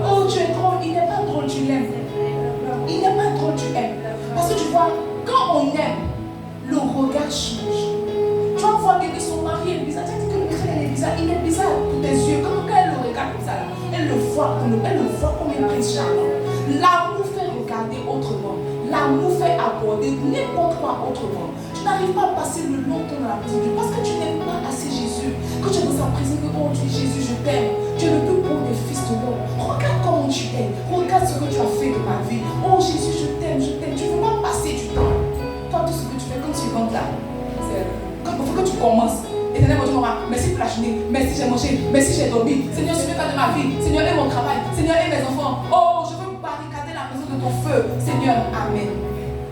oh, tu es drôle, il n'est pas drôle, tu l'aimes. Il n'est pas drôle, tu aimes. Parce que tu vois, quand on aime, le regard change. Tu vas voir quelqu'un, son mari est bizarre. Tu as dit que le mari est bizarre. Il est bizarre pour tes yeux. Quand elle le regarde comme ça, elle le voit comme une prince charmant. L'amour fait regarder autrement. L'amour fait aborder n'importe quoi autrement. Tu n'arrives pas à passer le long temps dans la présence de Dieu parce que tu n'aimes pas assez Jésus. Quand tu es dans sa présence, que oh Dieu, Jésus, je t'aime. Tu es le plus beau des fils de l'homme. Regarde comment tu es. Regarde ce que tu as fait de ma vie. Oh Jésus, je t'aime, je t'aime. Tu ne veux pas passer du temps. Toi, tout ce que tu fais quand tu rentres là, c'est quand il faut que tu commences. Éternel, mon Dieu, maman, merci pour la journée. Merci, j'ai mangé. Merci, j'ai dormi. Seigneur, je veux faire de ma vie. Seigneur, aide mon travail. Seigneur, aide mes enfants. Oh, je veux barricader la maison de ton feu. Seigneur, amen.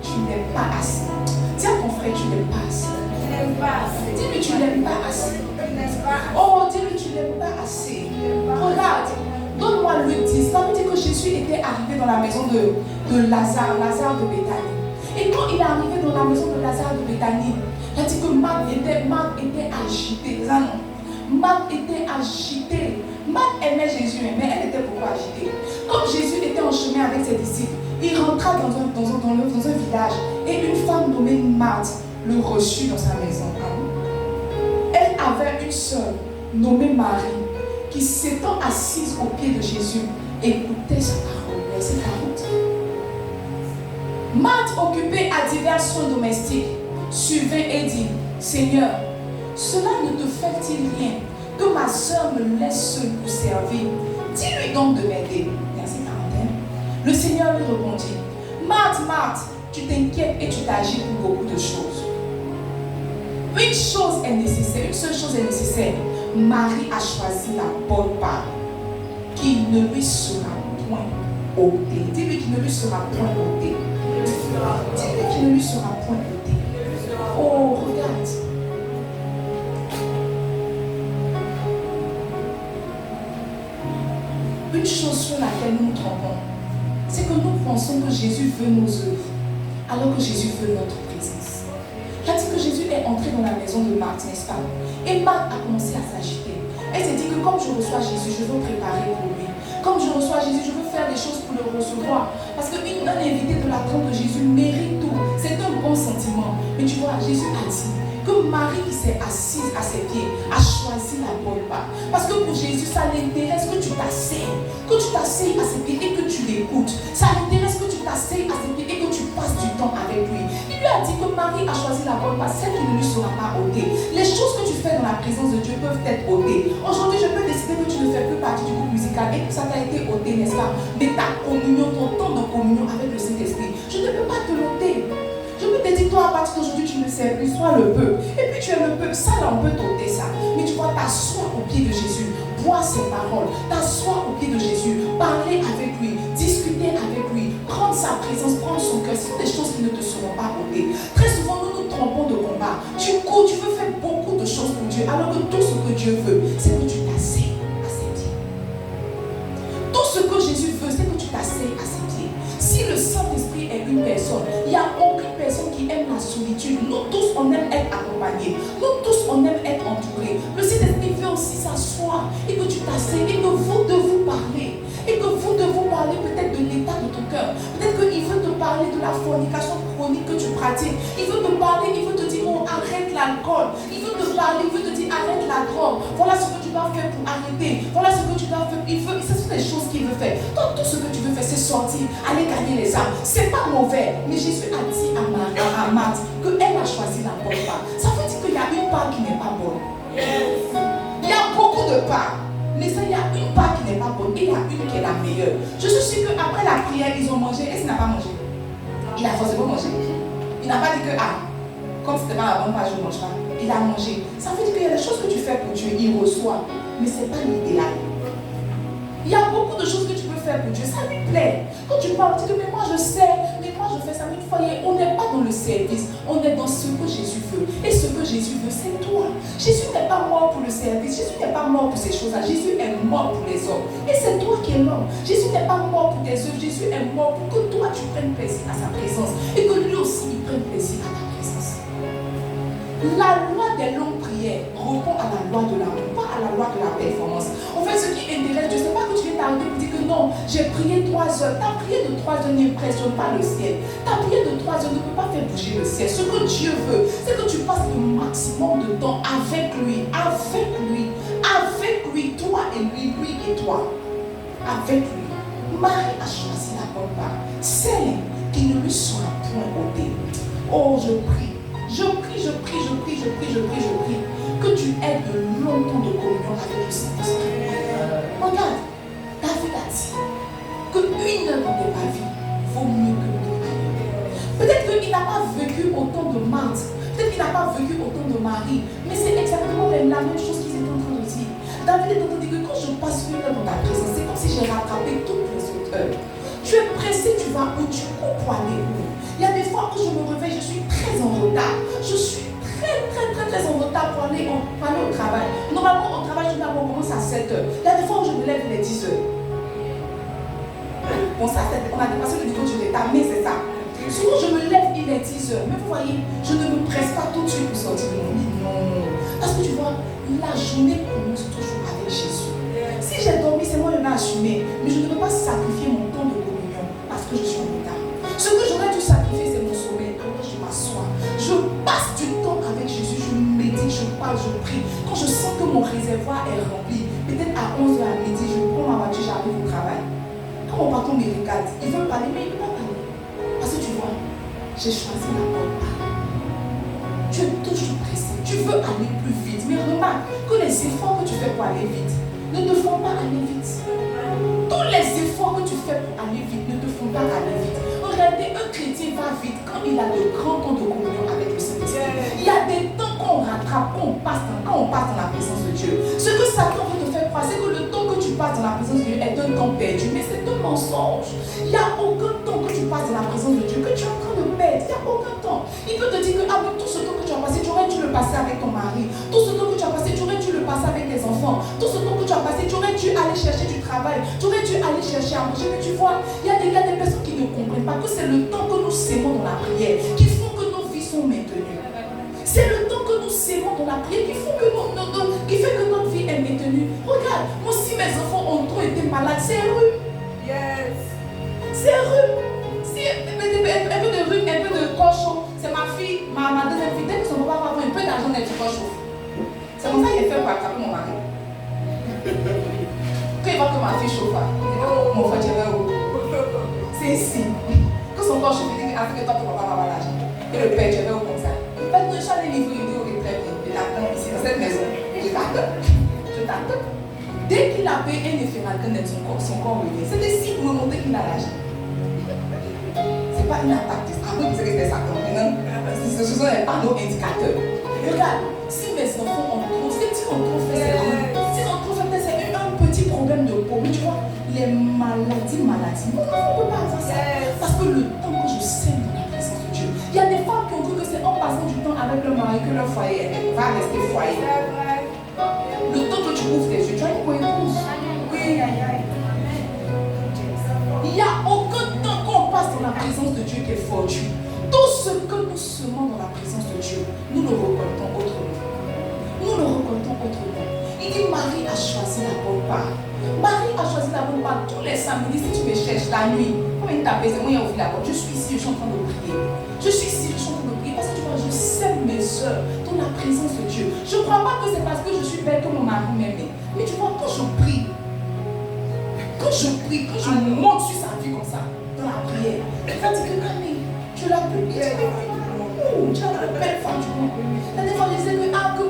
Tu n'aimes pas assez. Dis à ton frère, tu n'aimes pas assez. Dis-lui, tu n'aimes pas assez. Oh, dis-lui, tu n'aimes pas assez. Regarde, donne-moi 3, Luc 10, ça veut dire que Jésus était arrivé dans la maison de Lazare de Béthanie. Et quand il est arrivé dans la maison de Lazare de Béthanie, il a dit que Marthe était agitée. Ça non. Marthe était agitée. Marthe aimait Jésus, mais elle était beaucoup agitée. Comme Jésus était en chemin avec ses disciples, il rentra dans un village et une femme nommée Marthe le reçut dans sa maison. Elle avait une sœur nommée Marie qui, s'étant assise aux pieds de Jésus, écoutait sa parole. Verset 40. Marthe, occupée à divers soins domestiques, suivait et dit: Seigneur, cela ne te fait-il rien que ma sœur me laisse seule pour servir? Dis-lui donc de m'aider. Verset 41. Le Seigneur lui répondit: Marthe, Marthe, tu t'inquiètes et tu t'agis pour beaucoup de choses. Une chose est nécessaire, une seule chose est nécessaire. Marie a choisi la bonne part qui ne lui sera point ôtée. Dis-lui qu'il ne lui sera point ôtée. Dis-lui qu'il ne lui sera point ôtée. Oh, regarde. Une chose sur laquelle nous nous trompons, c'est que nous pensons que Jésus veut nos œuvres, alors que Jésus veut notre présence. Il a dit que Jésus est entré dans la maison de Marthe, n'est-ce pas? Et Marthe a commencé à s'agiter. Elle s'est dit que comme je reçois Jésus, je veux préparer pour lui. Comme je reçois Jésus, je veux faire des choses pour le recevoir. Parce qu'un invité de la tente de Jésus mérite tout. C'est un bon sentiment. Mais tu vois, Jésus a dit que Marie qui s'est assise à ses pieds a choisi la bonne part. Parce que pour Jésus, ça l'intéresse que tu t'asseyes. Que tu t'asseyes à ses pieds et que tu l'écoutes. Ça l'intéresse que tu t'asseyes à ses pieds et que tu passes du temps avec lui. Il lui a dit que Marie a choisi la bonne part, celle qui ne lui sera pas ôtée. Les choses que tu fais dans la présence de Dieu peuvent être ôtées. Aujourd'hui, je peux décider que tu ne fais plus partie du groupe musical et que ça t'a été ôté, n'est-ce pas? Mais ta communion, ton temps de communion avec le Saint-Esprit, je ne peux pas te l'ôter. Je peux te dire, toi, à partir d'aujourd'hui, tu ne sais plus, sois le peuple. Et puis tu es le peuple, ça là, on peut t'ôter ça. Mais tu vois, t'asseoir au pied de Jésus, boire ses paroles, t'asseoir au pied de Jésus, parler avec lui, discuter avec lui, prendre sa présence, prendre son cœur. Ce sont des choses qui ne te seront pas ôtées. Très souvent, nous nous trompons de combat. Tu cours, tu veux faire beaucoup de choses pour Dieu, alors que tout ce que Dieu veut, c'est que tu t'asseyes à ses pieds. Tout ce que Jésus veut, c'est que tu t'asseyes à ses pieds. Si le Saint-Esprit est une personne, il n'y a aucune personne qui aime la solitude. Nous tous, on aime être accompagnés. Nous tous, on aime être entourés. Le Saint-Esprit veut aussi s'asseoir et que tu t'asseyes et que vous de vous parler. Et que vous de vous parler peut-être de l'état de ton cœur. Peut-être qu'il veut te parler de la fornication chronique que tu pratiques. Il veut te parler, il veut te dire, oh, arrête l'alcool. Il veut te parler, il veut te dire, arrête la drogue. Voilà ce que tu dois faire pour arrêter. Voilà ce que tu dois faire. Ce sont des choses qu'il veut faire. Donc, tout ce que tu veux faire, c'est sortir, aller gagner les âmes. C'est pas mauvais. Mais Jésus a dit à Marthe qu'elle a choisi la bonne part. Ça veut dire qu'il y a une part qui n'est pas bonne. Il y a beaucoup de parts. Mais ça, il y a une part qui n'est pas bonne et il y a une qui est la meilleure. Je suis sûre qu'après la prière, ils ont mangé. Est-ce qu'il n'a pas mangé? Il a forcément mangé. Il n'a pas dit que, comme ce n'était pas la bonne part, je ne mange pas. Il a mangé. Ça veut dire qu'il y a des choses que tu fais pour Dieu, il reçoit. Mais ce n'est pas l'idéal. Il y a beaucoup de choses que tu peux faire pour Dieu, ça lui plaît. Quand tu parles, tu dis, mais moi je sais, mais moi je fais ça. Mais une fois, on n'est pas dans le service, on est dans ce que Jésus veut. Et ce que Jésus veut, c'est toi. Jésus n'est pas mort pour le service, Jésus n'est pas mort pour ces choses-là. Jésus est mort pour les hommes. Et c'est toi qui es mort. Jésus n'est pas mort pour tes œuvres, Jésus est mort pour que toi tu prennes plaisir à sa présence. Et que lui aussi, il prenne plaisir à ta présence. La loi des longues prières répond à la loi de l'amour, pas à la loi de la performance. En fait, ce qui intéresse Dieu, ce n'est pas que tu viens t'arrêter et dire que non, j'ai prié 3 heures. Ta prière de 3 heures n'impressionne pas le ciel. Ta prière de 3 heures ne peut pas faire bouger le ciel. Ce que Dieu veut, c'est que tu passes le maximum de temps avec lui, toi et lui et toi. Avec lui. Marie a choisi la bonne part, celle qui ne lui sera point ôtée. Oh, je prie. Je prie que tu aies de longs temps de communion avec le Saint-Esprit. Regarde, David a dit qu'une heure dans ta vie vaut mieux que 1000 années. Peut-être qu'il n'a pas vécu autant de Marthe, peut-être qu'il n'a pas vécu autant de Marie, mais c'est exactement la même chose qu'ils étaient en train de dire. David est en train de dire que quand je passe une heure dans ta présence, c'est comme si j'ai rattrapé toutes les autres heures. Tu es pressé, tu vas où, tu cours pour aller où. Il y a des fois où je me réveille, je suis très en retard. Je suis très en retard pour aller au travail. Normalement, au travail, je commence à 7 heures. Il y a des fois où je me lève les 10 heures. Bon, ça, on a dépassé le niveau du retard, mais c'est ça. Souvent, je me lève, il est 10 heures. Mais vous voyez, je ne me presse pas tout de suite pour sortir de mon lit. Non. Parce que tu vois, la journée commence toujours avec Jésus. Si j'ai dormi, c'est moi qui vais assumer. Mais je ne peux pas sacrifier mon temps de communion parce que je suis en retard. Ce que j'aurais dû sacrifier, c'est mon sommeil. Alors je m'assois. Je passe du temps avec Jésus. Je médite, je parle, je prie. Quand je sens que mon réservoir est rempli, peut-être à 11h à midi, je prends ma voiture, j'arrive au travail. Quand mon patron me regarde, il veut parler, mais il ne peut pas parler. Parce que tu vois, j'ai choisi la bonne parole. Tu es toujours pressé. Tu veux aller plus vite. Mais remarque que les efforts que tu fais pour aller vite ne te font pas aller vite. Tous les efforts que tu fais pour aller vite ne te font pas aller vite. En réalité, un chrétien va vite quand il a de grands temps de communion avec le Saint-Esprit. Il y a des temps qu'on rattrape, quand on passe dans la présence de Dieu. Ce que Satan veut te faire croire, c'est que le temps que tu passes dans la présence de Dieu est un temps perdu. Mais c'est un mensonge. Il n'y a aucun temps que tu passes dans la présence de Dieu que tu es en train de perdre. Il n'y a aucun temps. Il peut te dire que avec tout ce temps que tu as passé, tu aurais dû le passer avec ton mari. Tout ce temps que tu as passé, tu aurais dû le passer avec tes enfants. Tout ce temps que tu as passé, tu aurais dû aller chercher du travail. Tu aurais dû aller chercher à manger. Mais tu vois, il y a des personnes qui ne comprennent pas que c'est le temps que nous sémons dans la prière qui font que nos vies sont maintenues. C'est le temps que nous sémons dans la prière qui fait que notre vie est maintenue. Regarde, moi si mes enfants ont trop été malades, c'est rhume. Yes. C'est rhume. Si un peu de rhume, un peu de corps chaud, c'est ma fille, ma deuxième fille, dès que son papa va avoir un peu d'argent dans le corps chaud. C'est comme ça qu'il fait pour attraper mon mari. Quand il voit que ma fille chauffe, il dit oh mon frère, tu es où? C'est ici. Que son corps chauffe, il dit que toi, ton papa va avoir l'argent. Et le père, tu es où comme ça? Maintenant, je suis allé livrer une vidéo de très bien. Je t'attends ici, dans cette maison. Je t'attends. Je t'attends. Dès qu'il a payé un efféracle net, son corps revient. C'est des signes pour me montrer qu'il a l'argent. C'est pas une attaque. Après, vous savez que c'est ça. Ce sont les panneaux indicateurs. Regarde, si mes enfants ont trop, c'est si on trop fait, si on trop fait, c'est un petit problème de peau. Mais tu vois, les maladies, mon enfant ne peut pas avoir ça. Parce que le temps que je sème dans la présence de Dieu, il y a des femmes qui ont cru que c'est en passant du temps avec leur mari que leur foyer va rester foyer. Le temps que tu ouvres tes yeux, tu as une coépouse. Oui, il n'y a aucun temps qu'on passe dans la présence de Dieu qui est fortuit. Tout ce que nous semons dans la présence de Dieu, nous le récoltons autrement. Nous le récoltons autrement. Il dit Marie a choisi la bonne part. Marie a choisi la bonne part. Tous les samedis, si tu me cherches la nuit, comment il t'appelle, c'est moi qui ai ouvert la porte. Je suis ici, je suis en train de prier. Je suis ici, je suis en train de prier. Parce que tu vois, je sème mes soeurs dans la présence de Dieu. Je ne crois pas que c'est parce que je suis belle que mon mari m'aime. Mais tu vois, quand je prie, quand je monte sur sa vie comme ça, dans la prière, il va dire que Camille, tu l'as plus bien. Oh, tu as la belle femme du monde. La dernière fois, je disais que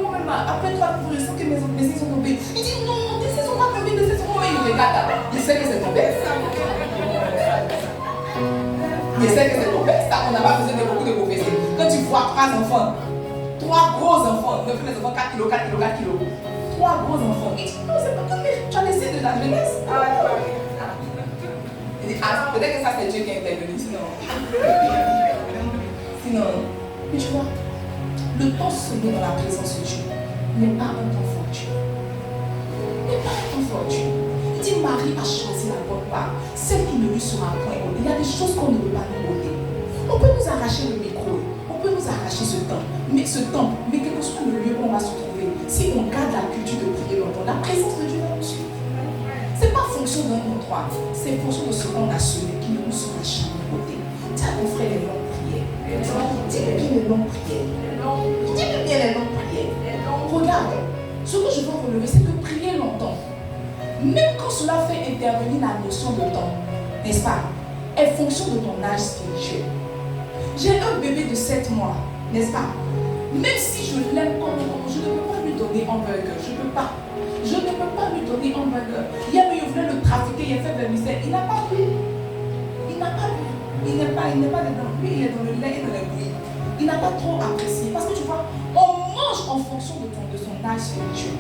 moi-même, après 3 jours, je sens que mes saisons sont tombées. Il dit non, tes saisons sont pas tombées, tes saisons sont tombées. Il regarde, il sait que c'est tombé. Il sait que c'est tombé. On n'a pas besoin de beaucoup de prophéties. Quand tu vois 3 enfants, 3 gros enfants, ne fais les enfants 4 kilos, 4 kilos, 4 kilos. 3 gros enfants. Il dit non, c'est pas tombé. Tu as laissé de la jeunesse. Il dit peut-être que ça c'est Dieu qui est intervenu. Sinon, mais tu vois, le temps semé dans la présence de Dieu n'est pas un temps fortuit. N'est pas un temps fortuit. Il dit Marie a choisi la bonne part, celle qui ne lui sera point ôtée. Il y a des choses qu'on ne peut pas nous ôter. On peut nous arracher le micro, on peut nous arracher ce temps, mais quel que soit le lieu où on va se trouver, si on garde la culture de prier longtemps, la présence de Dieu va nous suivre. Ce n'est pas fonction d'un ou trois, c'est fonction de ce qu'on a semé qui ne nous sera jamais ôté. Dis à ton frère les longues prières. Dis-lui bien les longues prières. Dis-lui bien les longues prières. Regarde, ce que je veux relever, c'est que prier longtemps, même quand cela fait intervenir la notion de temps, n'est-ce pas, est fonction de ton âge spirituel. J'ai un bébé de 7 mois, n'est-ce pas? Même si je l'aime comme je ne peux pas lui donner un burger. Je ne peux pas. Je ne peux pas lui donner un burger. Hier, il voulait le trafiquer, il a fait vermicelle. Il n'a pas bu. Il n'a pas bu. Il n'est pas dedans. Lui, il est dans le lait et dans les bruits. Il n'a pas trop apprécié. Parce que tu vois, on mange en fonction de son âge spirituel.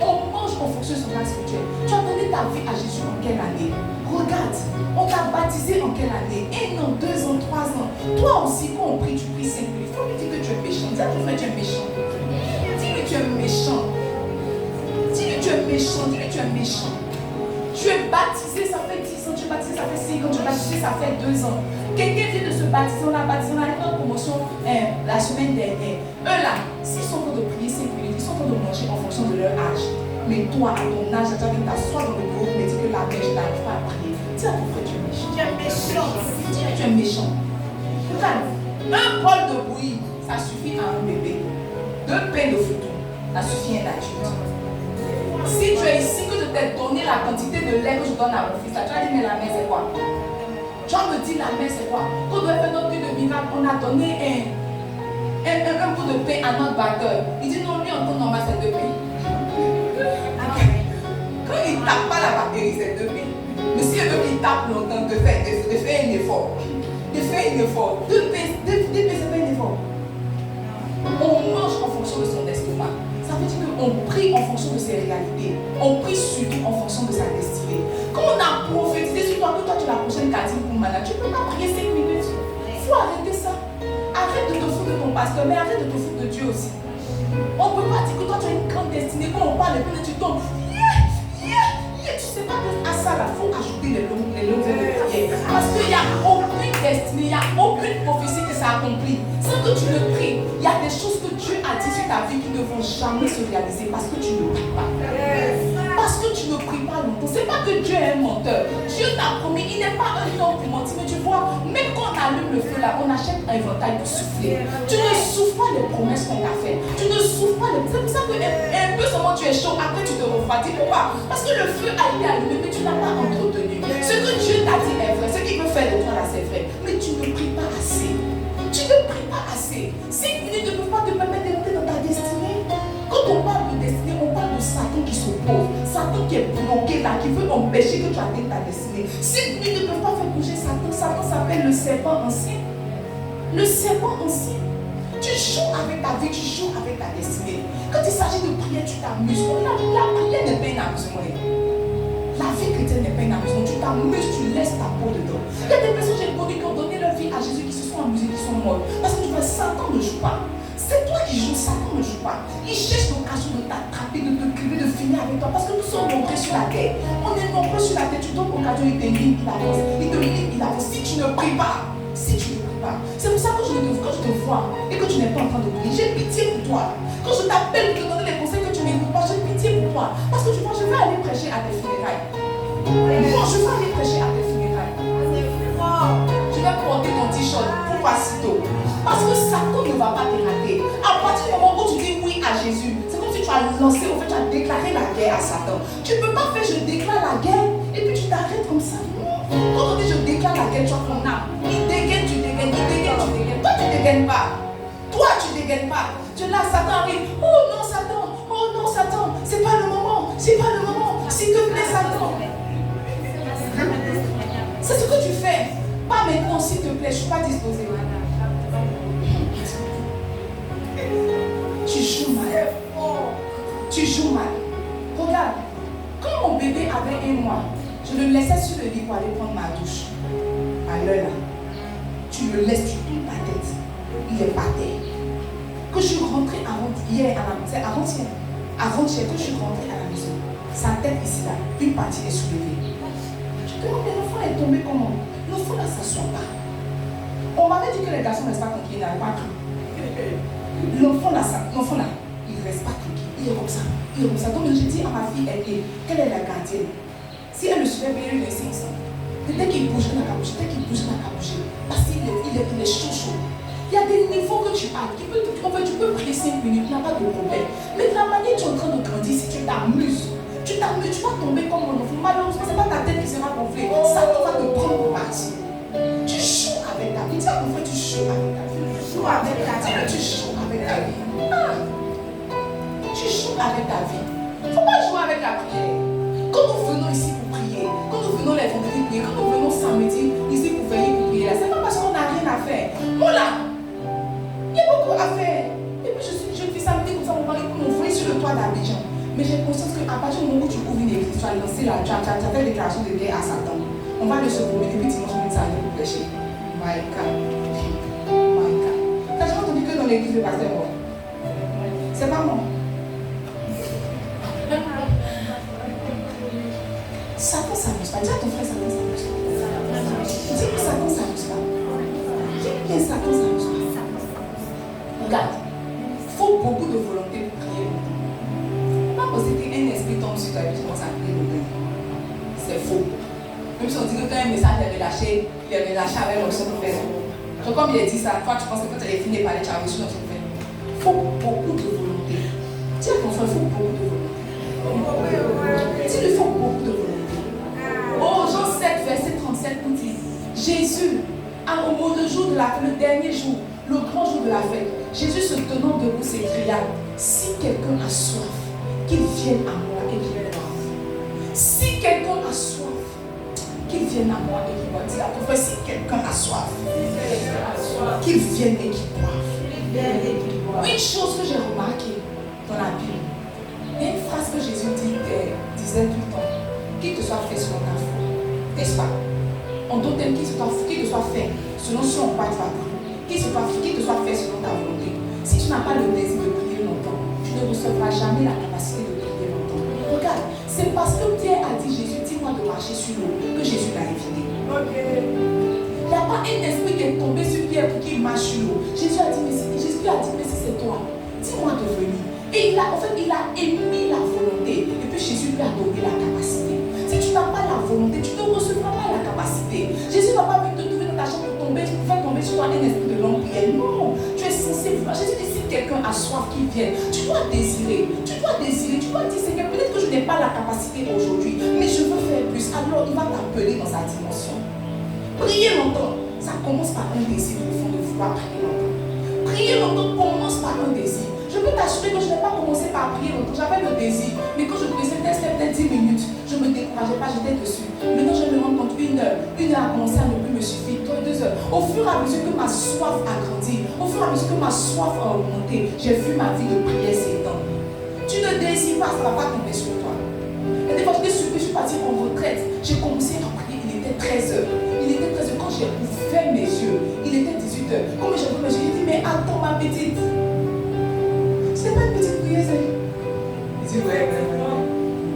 On mange en fonction de son âge spirituel. Tu as donné ta vie à Jésus en quelle année? Regarde, on t'a baptisé en quelle année? 1 an, 2 ans, 3 ans. Toi aussi, quand on prie, tu pries 5 minutes. Il faut lui dire que tu es méchant. Dis à ton frère, tu es méchant. Dis-lui, tu es méchant. Dis-lui, tu es méchant. Dis-lui, tu es méchant. Tu es baptisé, ça fait 10 ans. Tu suis baptisée, ça fait 5 ans, je suis baptisée, ça fait 2 ans. Quelqu'un vient de se baptiser, on a baptisé, on a eu une promotion la semaine dernière. Eux là, s'ils sont en train de prier 5 minutes, ils sont en train de manger en fonction de leur âge. Mais toi, à ton âge, tu viens t'asseoir dans le bureau, mais dis que la mère, je n'arrive pas à prier. Dis à ton frère, tu es méchant. Tu es méchant. Tu es méchant. Regarde, un bol de bouillie, ça suffit à un bébé. 2 pains de photo, ça suffit à un adulte. Si tu es ici, que je t'ai donné la quantité de lait que je donne à mon fils, là, tu vas dire, mais la mère, c'est quoi? Jean me dit, la mère, c'est quoi? Quand on doit faire notre nuit de miracle, on a donné un bout de pain à notre batteur. Il dit, non, lui, en temps normal, c'est 2 pains. Quand il ne tape pas la batterie, c'est 2 pains. Mais si il veut qu'il tape longtemps, de faire un effort. De faire un effort. 2 pains, c'est pas un effort. On mange en fonction de son estomac. Ça veut dire qu'on prie en fonction de ses réalités. On prie surtout en fonction de sa destinée. Quand on a prophétisé sur toi que toi tu es la prochaine cardine pour malade, tu ne peux pas prier 5 minutes. Il faut arrêter ça. Arrête de te foutre de ton pasteur, mais arrête de te foutre de Dieu aussi. On ne peut pas dire que toi tu as une grande destinée. Quand on parle et puis tu tombes, tu ne sais pas que à ça, il faut ajouter les longues heures de prière. Parce qu'il n'y a aucune destinée, il n'y a aucune prophétie que ça accomplit. Sans que tu le pries, il y a des choses que Dieu a dit sur ta vie qui ne vont jamais se réaliser parce que tu ne pries pas. Parce que tu ne pries pas longtemps. Ce n'est pas que Dieu est un menteur. Dieu t'a promis, il n'est pas un homme pour mentir. Mais tu vois, même quand on allume le feu là, on achète un éventail pour souffler. Tu ne souffles pas les promesses qu'on t'a faites. Tu ne souffles pas les... C'est pour ça qu'un peu seulement tu es chaud, après tu te refroidis. Pourquoi? Parce que le feu a été allumé, mais tu n'as pas entretenu. Ce que Dieu t'a dit est vrai. Ce qu'il veut faire de toi là, c'est vrai. Mais tu ne pries pas assez. Tu ne pries pas assez. 5 minutes ne peuvent pas te permettre d'entrer dans ta destinée. Quand on parle de destinée, on parle de Satan qui s'oppose. Satan qui est bloqué là, qui veut empêcher que tu atteignes ta destinée. 5 minutes ne peuvent pas faire bouger Satan. Satan s'appelle le serpent ancien. Le serpent ancien. Tu joues avec ta vie, tu joues avec ta destinée. Quand il s'agit de prière, tu t'amuses. La prière n'est pas un amusement. La vie chrétienne n'est pas un amusement. Tu t'amuses, tu laisses ta peau dedans. Il y a des personnes que j'ai connues qui ont donné leur vie à Jésus, qui se sont amusées, qui sont mortes. Parce que tu vois, Satan ne joue pas. C'est toi qui joues, Satan ne joue pas. Il cherche l'occasion de t'attraper, de te crier, de finir avec toi. Parce que nous sommes nombreux sur la terre. On est nombreux sur la terre. Tu donnes l'occasion, il te lit, il avance. Il te lit, il avance. Si tu ne pries pas, c'est pour ça que quand je te vois et que tu n'es pas en train de prier, j'ai pitié pour toi. Quand je t'appelle pour te donner les conseils que tu n'écoutes pas, j'ai pitié pour toi. Parce que tu vois, je vais aller prêcher à tes funérailles. Moi, je vais aller prêcher à tes funérailles. Je vais porter ton t-shirt pour pas si tôt. Parce que Satan ne va pas te rater. À partir du moment où tu dis oui à Jésus, c'est comme si tu as lancé, en fait, tu as déclaré la guerre à Satan. Tu ne peux pas faire je déclare la guerre et puis tu t'arrêtes comme ça. Quand on dit je déclare la guerre, tu as ton âme. Il dégaine, tu dégaines, il dégaine, tu dégaines. Toi, tu ne dégaines pas. Toi, tu ne dégaines pas. Tu es là, Satan arrive. Oh non, Satan, c'est pas le moment. C'est pas le moment. S'il te plaît, Satan. C'est ce que tu fais. Pas maintenant, s'il te plaît, je ne suis pas disposée. Tu joues mal. Tu joues mal. Regarde, quand mon bébé avait 1 mois, je le laissais sur le lit pour aller prendre ma douche. À l'heure là, tu le laisses, tu tournes ta tête. Il est par terre. Quand je suis rentrée avant-hier à la maison, avant-hier, quand je suis rentrée à la maison, sa tête ici là, une partie est soulevée. Je me demande, mais l'enfant est tombé comment? L'enfant là, ça ne s'assoit pas. On m'avait dit que les garçons ne restent pas tranquilles, ils n'avaient pas cru. L'enfant là, il ne reste pas tranquille. Il est comme ça. Donc j'ai dit à ma fille, quelle est la gardienne? Si elle le suivait, elle lui laissait ensemble. Dès qu'il bouge, elle n'a qu'à bouger. Parce qu'il est chaud. Il y a des niveaux que tu as. Tu peux prier 5 minutes, il n'y a pas de problème. Mais de la manière dont tu es en train de grandir, si tu t'amuses, tu vas tomber comme un enfant. Malheureusement, ce n'est pas ta tête qui sera gonflée. Ça va te prendre pour partie. Tu joues avec ta vie. Dis à ton frère, tu joues avec ta vie. Tu joues avec ta vie. Tu joues avec ta vie. Tu joues avec ta vie. Il ne faut pas jouer avec la prière. Quand nous venons ici pour prier, quand nous venons les vendredis prier, quand nous venons samedi ici pour veiller pour prier, c'est pas parce qu'on n'a rien à faire. Moi là, il y a beaucoup à faire. Et puis je suis une jeune fille samedi comme ça, mon mari pour m'ouvrir sur le toit d'Abidjan. Mais j'ai conscience qu'à partir du moment où tu ouvres une église, tu as lancé la tu as fait une déclaration de guerre à Satan. On va le secouer depuis dimanche, on va aller pour prêcher. My God. T'as jamais entendu que dans l'église le pasteur est mort? C'est pas moi. Satan s'amuse pas. Dis à ton frère, Satan s'amuse pas. sur toi et puis tu commences à prier longtemps. C'est faux. Même si on dit que quand un message est relâché, il est relâché avec l'onction de faire. Donc comme il a dit ça, toi tu penses que quand tu as fini de parler, tu as reçu l'onction de faire. Il faut beaucoup de volonté. Dis à ton frère, il faut beaucoup de volonté. Il lui faut beaucoup de volonté. Oh, Jean 7, verset 37 nous dit, Jésus, le jour de le dernier jour, le grand jour de la fête, Jésus se tenant debout s'écria, si quelqu'un a soif, qu'il vienne à moi et qu'il boive. Si quelqu'un a soif, qu'il vienne à moi et qu'il boive. Dis à ton frère, si quelqu'un a soif, qu'il vienne et qu'il boive. Une chose que j'ai remarquée dans la Bible, il y a une phrase que Jésus disait tout le temps, qu'il te soit fait selon ta foi, n'est-ce pas? En d'autres termes, qu'il te soit fait selon ce en quoi tu vas prier, qu'il te soit fait selon ta volonté. Si tu n'as pas le désir de prier longtemps, tu ne recevras jamais la capacité de prier longtemps. Regarde, c'est parce que Pierre a dit Jésus, dis-moi de marcher sur l'eau, que Jésus l'a évité. Il n'y a pas un esprit qui est tombé sur Pierre pour qu'il marche sur l'eau. Jésus a dit, mais si c'est toi, dis-moi de venir. Et il a émis la volonté, et puis Jésus lui a donné la capacité. Si tu n'as pas la volonté, tu ne recevras pas la capacité. Jésus ne va pas venir te trouver dans ta chambre pour faire tomber sur toi un esprit de longue prière. Non, tu es censé vouloir. Jésus dit, si quelqu'un a soif qu'il vienne, tu dois désirer, tu dois dire, Seigneur, peut-être que je n'ai pas la capacité aujourd'hui, mais je veux faire plus. Alors il va t'appeler dans sa dimension. Prier longtemps, ça commence par un désir profond de vouloir prier longtemps. Prier longtemps commence par un désir. Je peux t'assurer que je n'ai pas commencé par prier longtemps. J'avais le désir, mais quand je priais, c'était peut-être 10 minutes. Je ne me décourageais pas, j'étais dessus. Maintenant, je me rends compte qu'une heure a commencé à ne plus me suffire. 2 heures. Au fur et à mesure que ma soif a grandi, au fur et à mesure que ma soif a augmenté, j'ai vu ma vie de prière s'étendre. Tu ne désires pas, ça ne va pas tomber sur toi. Et des fois, je suis partie en retraite. J'ai commencé à prier, il était 13 heures. Il était 13 heures. Quand j'ai ouvert mes yeux, il était 18 heures. Quand j'ai ouvert mes yeux, j'ai dit, mais attends ma petite. C'est pas une petite prière, ça. Il dit, ouais.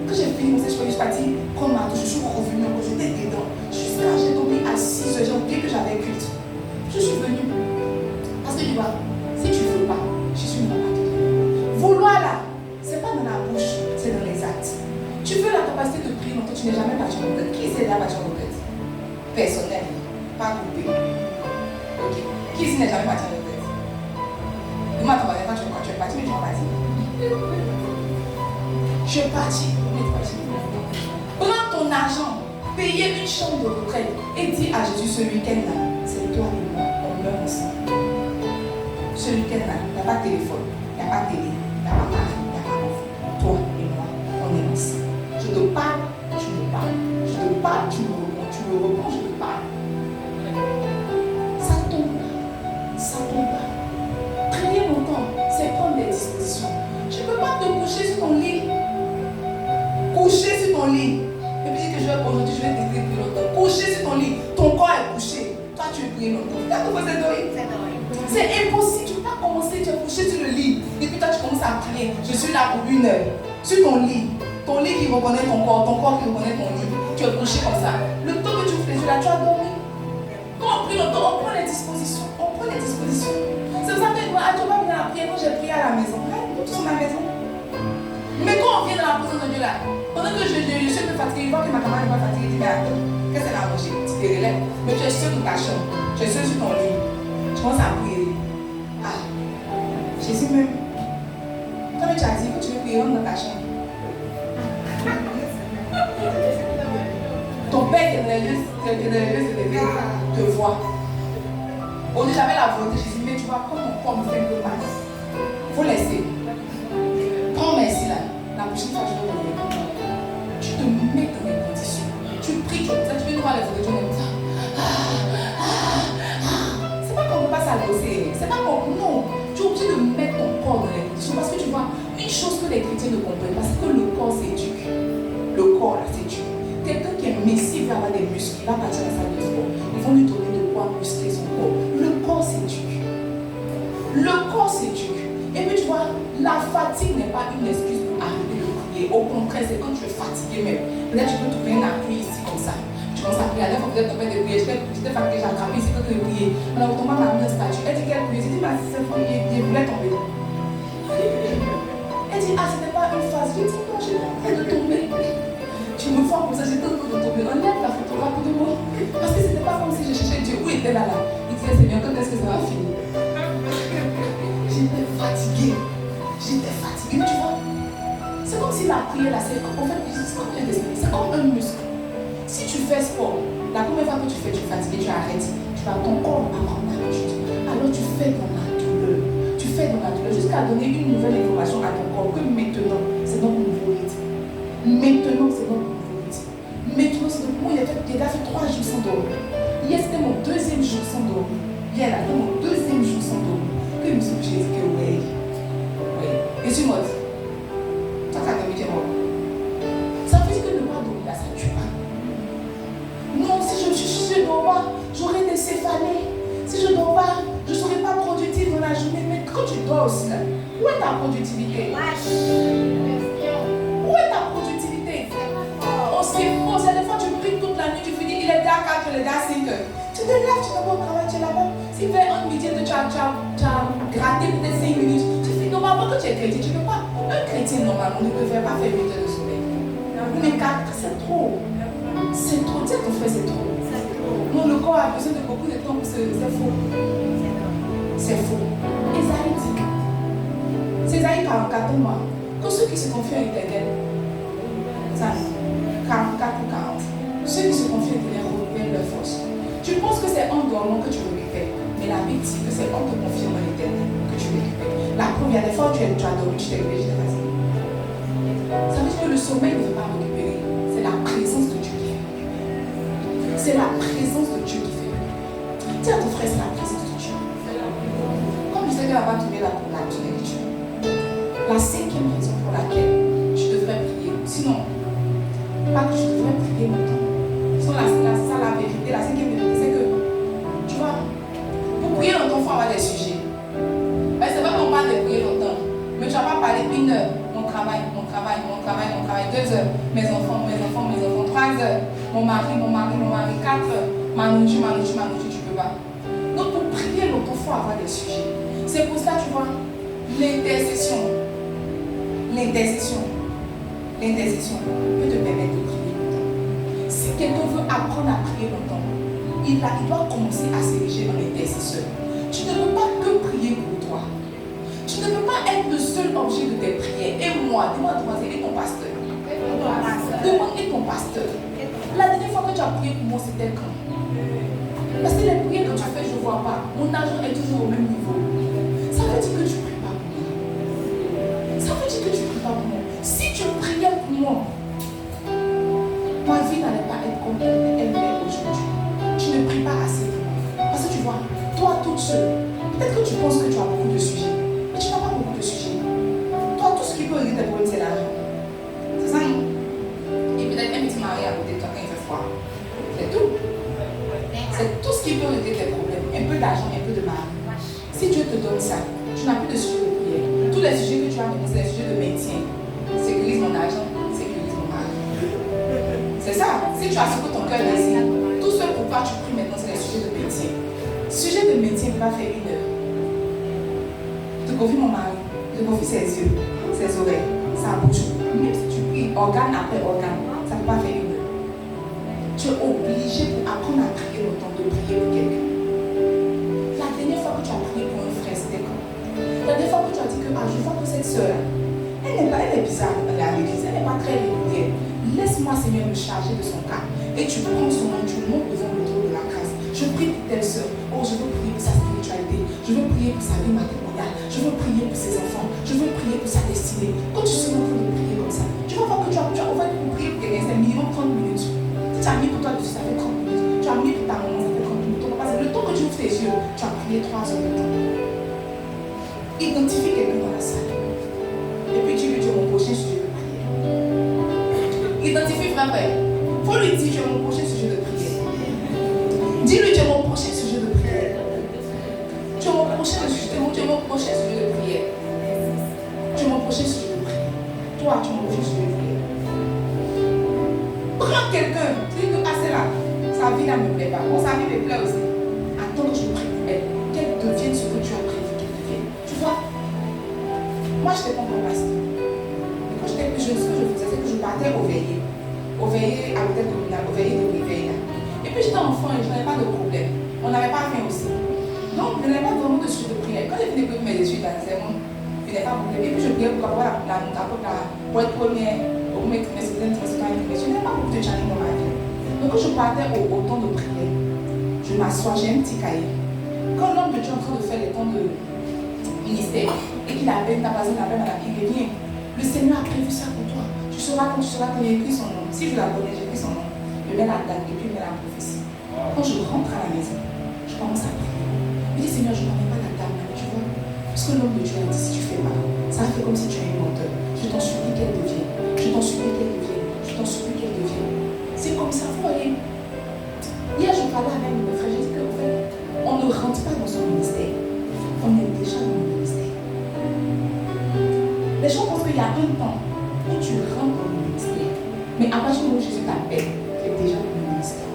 Quand j'ai fini, je suis partie prendre ma douche, je suis revenue, j'étais dedans. Jusqu'à j'ai dormi à 6 heures, j'ai oublié que j'avais culte. Je suis venue. Parce que tu vois, si tu ne veux pas, Jésus ne va pas te donner. Vouloir là, c'est pas dans la bouche, c'est dans les actes. Tu veux la capacité de prier longtemps, tu n'es jamais battu en tête. Qui s'est déjà battu en tête? Personnel, pas groupé. Ok. Qui ici n'est jamais battu en tête? Dis-moi, tu es parti, mais tu vas partir. Je suis parti. Prends ton argent, payer une chambre de retraite et dis à Jésus, ce week-end-là, c'est toi et moi, on meurt ensemble. Ce week-end-là, il n'y a pas de téléphone, il n'y a pas de télé, il n'y a pas de mari, il n'y a pas d'enfant. Toi et moi, on est ensemble. Je te parle, tu me parles. Je te parle, tu me réponds. Tu me réponds, je te parle. Ça tombe pas. Ça tombe pas. Prier longtemps, c'est prendre des dispositions. Tu ne peux pas te coucher sur ton lit. Coucher sur ton lit. Et puis que aujourd'hui, je vais te prier longtemps. Coucher sur ton lit. Ton corps est couché. Toi, tu es prié longtemps. C'est impossible. Tu ne peux pas commencer, tu es couché sur le lit. Et puis toi, tu commences à prier. Je suis là pour 1 heure. Sur ton lit. Ton lit qui reconnaît ton corps qui reconnaît ton lit. Tu es couché comme ça. Le temps que tu fais, là, tu as dormi. Quand on prie longtemps, on prend les dispositions. C'est pour ça que tu vas venir à la prière quand j'ai prié à la maison. Nous tous à la maison. Mais quand on vient dans la présence de Dieu là, pendant que je suis un peu fatiguée, je vois que ma camarade n'est pas fatiguée, je dis, mais attends, qu'est-ce qu'elle a mangé? Tu te relèves. Mais tu es seul dans ta chambre, tu es seul sur ton lit. Tu commences à prier. Ah, Jésus même. Quand tu as dit que tu veux prier, rentre dans ta chambre. Ton père qui est dans les lieux élevés te voit. Aujourd'hui, j'avais la volonté, Jésus, mais tu vois, comme mon corps me fait un peu mal. Il faut laisser. Prends merci là. La prochaine fois, je vais te donner. Tu te mets dans les conditions. Tu pries, tu veux voir les autres, comme ça. C'est pas qu'on ne peut pas s'adosser. C'est pas qu'on. Non. Tu es obligé de mettre ton corps dans les conditions. Parce que tu vois, une chose que les chrétiens ne comprennent pas, c'est que le corps s'éduque. Le corps là s'éduque. Quelqu'un qui est messie va avoir des muscles, il va partir à la salle de sport. Ils vont lui donner de quoi muscler son corps. Le corps s'éduque. Le corps s'éduque. Et puis tu vois, la fatigue n'est pas une excuse pour arrêter de prier. Au contraire, c'est quand tu es fatigué même. Peut-être tu peux trouver un appui ici comme ça. Tu commences à prier. La dernière fois que vous êtes tombé de prier, j'étais fatiguée, j'ai attrapé ici quand tu prier. Alors autrement, ma mère statue. Elle dit qu'elle priait. J'ai dit, ma sœur, il voulait tomber. Elle dit, ah, c'était pas une phase. J'ai dit, non, je suis en train de tomber. comme ça, j'étais autour de tomber. Enlève la photo rapidement. Parce que c'était pas comme si je cherchais Dieu. Où il était là? Il disait, Seigneur, quand est-ce que ça va finir? J'étais fatiguée. Mais tu vois, c'est comme si la prière, là, c'est en fait, c'est comme un muscle. Si tu fais sport, la première fois que tu fais, tu es fatigué, tu arrêtes. Ton corps va prendre l'habitude. Alors tu fais dans la douleur. Jusqu'à donner une nouvelle information à ton corps que maintenant, c'est notre nouveau rythme. Maintenant, c'est moi, il a fait 3 jours sans dormir. Hier, c'était mon 2e jour sans dormir. Hier, là, c'était mon 2e jour sans dormir. Que je me suis dit que oui. Et je suis morte. Ça t'a dormi, tu es mort. Ça veut dire que ne pas dormir là, ça ne tue pas. Non, si je ne dors pas, j'aurai des céphalées. Si je ne dors pas, je ne serai pas productive dans la journée. Mais quand tu dors aussi, là, où est ta productivité? Où est ta productivité? On s'effondre. Des fois, tu pries toute la nuit, tu finis, il est déjà 4 heures, il est déjà 5 heures. Tu te lèves, tu vas au travail, tu es là-bas. Si vers 1 midi, tu as gratté peut-être 5 minutes, tu finis. Normalement, quand tu es chrétien, tu ne peux pas. Un chrétien, normalement, ne devrait pas faire 8 heures de sommeil. Mais 4, c'est trop. C'est trop. Dis à ton frère, c'est trop. Non, le corps a besoin de beaucoup de temps pour se. C'est faux. C'est faux. Ésaïe dit. C'est Ésaïe 44 mois. Que ceux qui se confient à l'Éternel, ça, 44 ou 40. Ceux qui se confient à l'Éternel renouvellent leur force. Tu penses que c'est en dormant que tu récupères, mais la Bible dit que c'est en te confiant à l'Éternel que tu récupères. La première des fois tu as dormi, tu t'es réveillé, tu t'es fatigué. Ça veut dire que le sommeil ne veut pas récupérer. C'est la présence de Dieu qui fait récupérer. C'est la présence de Dieu qui fait récupérer. Dis à ton frère, c'est la présence de Dieu. Comme je sais qu'elle va tourner là pour la lecture. La 5e raison pour laquelle tu devrais prier, sinon, pas que tu devrais prier longtemps. Sinon, la vérité, la 5e vérité, c'est que, tu vois, pour prier longtemps, il faut avoir des sujets. Mais c'est pas qu'on parle de prier longtemps. Mais tu vas pas parler 1 heure. Mon travail, 2 heures. Mes enfants, 3 heures. Mon mari, 4 heures. Ma nourriture, tu peux pas. Donc pour prier longtemps, il faut avoir des sujets. C'est pour ça, tu vois, l'intercession peut te permettre de prier longtemps. Si quelqu'un veut apprendre à prier longtemps, il doit commencer à s'ériger dans l'intercesseur. Tu ne peux pas que prier pour toi. Tu ne peux pas être le seul objet de tes prières. Et moi, dis-moi, et ton pasteur. Demande et ton pasteur. La dernière fois que tu as prié pour moi, c'était quand? Parce que les prières que tu fais, je ne vois pas. Mon argent est toujours au même niveau. Ça veut dire que tu ne pries pas pour moi. Si tu priais pour moi, ma vie n'allait pas être comme elle est aujourd'hui. Tu ne pries pas assez pour moi. Parce que tu vois, toi toute seule, peut-être que tu penses que tu as beaucoup de sujets. Mais tu n'as pas beaucoup de sujets. Toi, tout ce qui peut régler tes problèmes, c'est l'argent. C'est ça, non? Et peut-être un petit mari à côté de toi quand il fait froid. C'est tout. C'est tout ce qui peut régler tes problèmes. Un peu d'argent, un peu de mari. Si Dieu te donne ça, tu n'as plus de sujet de prière. Tous les sujets que tu as maintenant, c'est les sujets de maintien. Sécurise mon argent, sécurise mon mari. C'est ça. Si tu as ce que ton cœur désire, tout ce pour quoi tu pries maintenant, c'est les sujets de maintien. Sujet de maintien ne va pas faire 1 heure. Je te confie mon mari, je te confie ses yeux, ses oreilles, sa bouche. Même si tu pries organe après organe, ça ne peut pas faire 1 heure. Tu es obligé pour apprendre à prier longtemps de prier pour quelqu'un. La dernière fois que tu as prié pour un frère, c'était quand? La dernière fois que tu as dit que je vois que cette soeur-là, elle est bizarre à l'église, elle n'est pas très régulière. Laisse-moi, Seigneur, me charger de son cas. Et tu prends son nom, tu montes devant le trône de la grâce. Je prie pour telle soeur. Oh, je veux prier pour sa spiritualité. Je veux prier pour sa vie matrimoniale. Je veux prier pour ses enfants. Je veux prier pour sa destinée. Quand tu seras en train de prier comme ça, tu vas voir que tu as pour prier pour quelqu'un, c'est minimum 30 minutes. Si tu as mis pour toi, ça fait 30 minutes. Tu as mis pour ta maman, ça fait 30 minutes. Le temps que tu ouvres tes yeux, tu as prié 3 heures de temps. Identifie quelqu'un dans la salle. Et puis tu lui dis mon prochain sujet de prière. Identifie vraiment. Il faut lui dire tu es mon prochain sujet de prière. Dis-lui tu es mon prochain sujet de prière. Tu es mon prochain sujet de prière. Tu es mon prochain sujet de prière. Toi, tu es mon prochain sujet de prière. Prends quelqu'un, dis que c'est là. Sa vie là ne me plaît pas. Bon, sa vie me plaît aussi. Attends que je prie pour elle. Qu'elle devienne ce que tu as prévu qu'elle devienne. Tu vois? Moi, je n'étais pas encore pasteur. Mais quand j'étais plus jeune, ce que je faisais, c'est que je partais au veillées. Au veillé à l'hôtel communal, au veillé de réveil. Et puis j'étais enfant et je n'avais pas de problème. On n'avait pas faim aussi. Donc je n'avais pas vraiment de suite de prière. Quand j'ai fini de mes études, c'est bon, je n'avais pas de problème. Et puis je priais pour avoir pour être première, au premier trimestre, deuxième trimestre, troisième trimestre. Je n'avais pas beaucoup de challenge dans ma vie. Donc quand je partais au temps de prière, je m'assois, j'ai un petit cahier. Quand l'homme de Dieu est en train de faire les temps de ministère et qu'il appelle ta personne, il appelle madame, il revient. Le Seigneur a prévu ça pour toi. Tu sauras quand tu sauras qu'il a écrit son nom. Si je la connais, j'écris son nom. Je mets la date et puis je mets la prophétie. Quand je rentre à la maison, je commence à prier. Je dis Seigneur, je ne mets pas la date, mais tu vois. Parce que l'homme de Dieu a dit si tu fais mal, ça fait comme si tu es une menteur. Je t'en supplie qu'elle devienne. Je t'en supplie qu'elle devienne. Je t'en supplie qu'elle devienne. C'est comme ça, vous voyez. Hier, je parlais avec mes frères, j'ai dit qu'en fait, on ne rentre pas dans son ministère. On est déjà dans le ministère. Les gens pensent qu'il y a un temps où tu rentres dans le ministère. Mais à partir du moment où Jésus t'appelle, tu es déjà dans le ministère.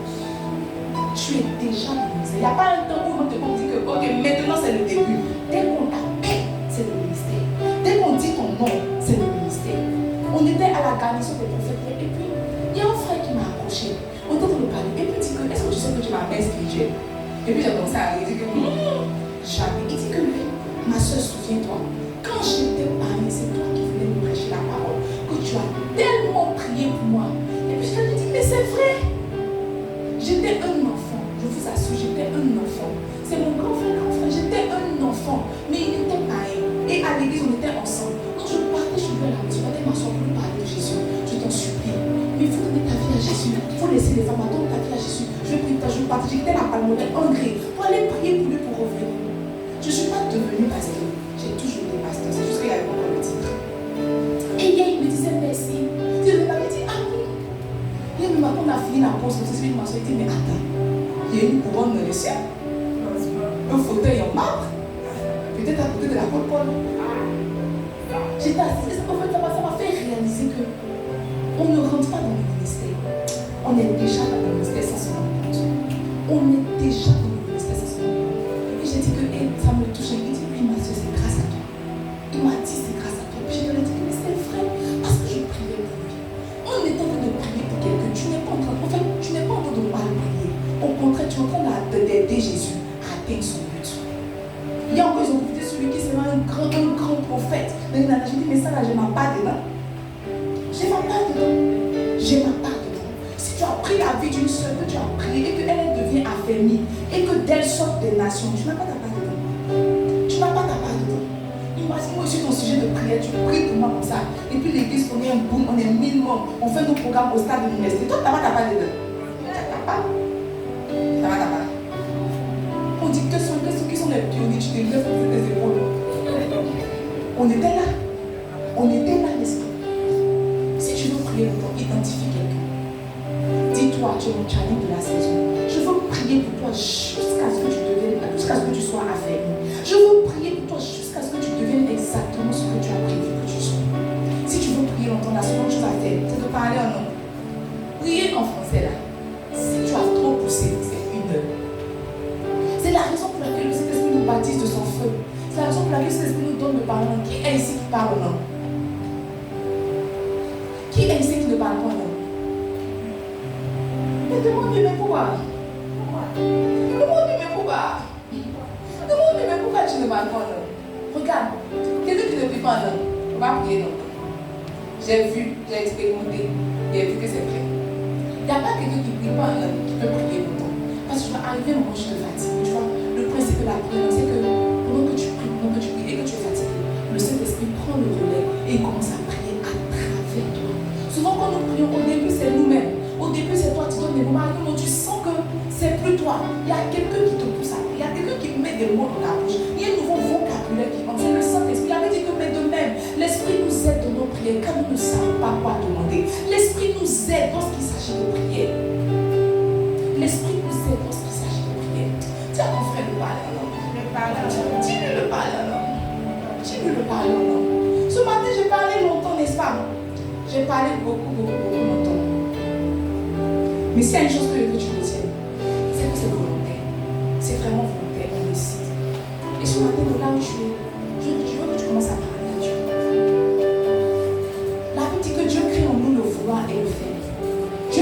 Tu es déjà dans le ministère. Il n'y a pas un temps où on te dit que, ok, maintenant c'est le début. Dès qu'on t'appelle, c'est le ministère. Dès qu'on dit ton nom, c'est le ministère. On était à la garnison des prophètes. Et puis, il y a un frère qui m'a accroché. On était en train de parler. Et puis il dit que, est-ce que tu sais que tu es ma mère spirituelle? Et puis j'ai commencé à rire. Il dit que, jamais. Il dit que lui, ma soeur, souviens-toi, quand j'étais parmi, c'est toi qui venais me prêcher la parole, que tu as tellement prié pour moi. Et puis je lui ai dit, mais c'est vrai. J'étais un enfant. Je vous assure, j'étais un enfant. C'est mon grand frère. J'étais un enfant. Mais il était pareil. Et à l'église, on était ensemble. Quand je partais, je lui ai la maison. Je partais m'asseoir pour lui parler de Jésus. Je t'en supplie. Mais il faut donner ta vie à Jésus. Il faut laisser les femmes attendre ta vie à Jésus. Je prie, je partais. J'étais la palmeraie, André, pour aller prier pour lui, pour revenir. Je ne suis pas devenue pasteur. J'ai toujours été pasteur. C'est juste qu'il y avait encore le titre. Et hier, il me disait merci. Il m'avait dit, ah oui. Et même quand on a fini la pause, c'est celui qui m'a dit, mais attends, il y a une couronne dans les cieux. Un fauteuil en marbre. Peut-être à côté de la côte Paul. J'étais assise. En fait, ça m'a fait réaliser que on ne rentre pas dans le ministère. On est déjà dans le ministère sans se rendre compte. On est déjà dans le ministère sans se rendre compte. Et j'ai dit que ça me touche. Il dit, oui, ma soeur, c'est grâce à toi. Il m'a dit, c'est grâce à toi. Puis je lui ai dit, mais c'est vrai, parce que je priais pour lui. On est en train de prier pour quelqu'un. Tu n'es pas en train de mal prier. Au contraire, tu es en train d'aider Jésus à atteindre son but. Il y a encore, ils ont profité celui qui sera un grand prophète. Mais j'ai dit, mais ça là, je n'ai pas dedans. J'ai ma part dedans. J'ai ma part dedans. Si tu as pris la vie d'une soeur, que tu as prié et qu'elle devient affermie et que d'elle sortent des nations, tu n'as pas ta part dedans. Tu n'as pas ta part dedans. Imagine-moi sur ton sujet de prière, tu pries pour moi comme ça. Et puis l'église, on est un boom, on est 1000 membres, on fait nos programmes au stade de l'université. Toi, tu n'as pas ta part dedans. Tu n'as pas. Tu n'as pas ta part. On dit que ceux qui sont les pionniers, tu te lèves sur tes épaules. On était là. On était là, l'esprit. Si tu veux prier longtemps, identifie quelqu'un. Dis-toi, tu es mon challenge de la saison. Je veux prier pour toi jusqu'à ce que tu deviennes, jusqu'à ce que tu sois affermi. Je veux prier pour toi jusqu'à ce que tu deviennes exactement ce que tu as prévu que tu sois. Si tu veux prier longtemps, la seconde chose à faire, c'est de parler en langue. Prier en français là. Si tu as trop poussé, c'est 1 heure. C'est la raison pour laquelle le Saint-Esprit nous baptise de son feu. C'est la raison pour laquelle le Saint-Esprit nous donne de parler en langue. Qui est ici qui parle en langue? Qui est ici qui ne parle pas en langue? Mais demande-lui, mais pourquoi? Demande-lui, mais pourquoi? Demande-lui, mais pourquoi tu ne parles pas en langue? Regarde, quelqu'un qui ne prie pas en langue, on va prier donc. J'ai vu, j'ai expérimenté, j'ai vu que c'est vrai. Il n'y a pas quelqu'un qui ne prie pas en langue qui peut prier longtemps. Parce que tu vas arriver au moment où je te fatigue. Tu vois, le principe de la prière, c'est que pendant que tu pries et que tu es fatigué, le Saint-Esprit prend le relais et il commence à prier à travers toi. Souvent, quand nous prions, au début, c'est nous-mêmes. Au début, c'est toi, tu donnes des moments où tu sens que c'est plus toi. Il y a quelqu'un qui te pousse à prier. Il y a quelqu'un qui met des mots dans ta bouche. Il y a un nouveau vocabulaire qui entre. C'est le Saint-Esprit. Il avait dit que, mais de même, l'Esprit nous aide dans nos prières quand nous ne savons pas quoi demander. L'Esprit nous aide lorsqu'il s'agit de prier. L'Esprit nous aide lorsqu'il s'agit de prier. Dis à ton frère de parler en langue. Dis-lui de parler en langue. Dis-lui de parler en langue. Ce matin, j'ai parlé longtemps, n'est-ce pas? J'ai parlé beaucoup longtemps. Mais s'il y a une chose que je veux que tu retiennes, c'est que c'est volontaire. C'est vraiment volontaire, on décide. Et ce matin, là où tu es, je veux que tu commences à parler à Dieu. La Bible dit que Dieu crée en nous le vouloir et le faire. Dieu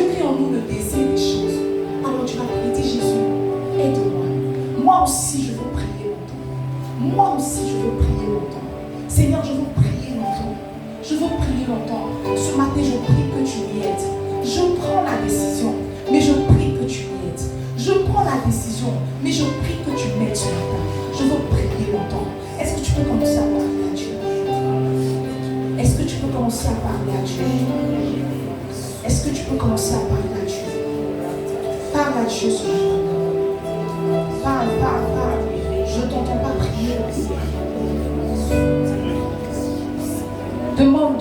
longtemps. Ce matin, je prie que tu m'aides. Je prends la décision, mais je prie que tu m'aides. Je prends la décision, mais je prie que tu m'aides ce matin. Je veux prier longtemps. Est-ce que tu peux commencer à parler à Dieu? Est-ce que tu peux commencer à parler à Dieu? Est-ce que tu peux commencer à parler à Dieu? Parle à Dieu ce matin. Parle, parle, parle. Je ne t'entends pas prier. Demande.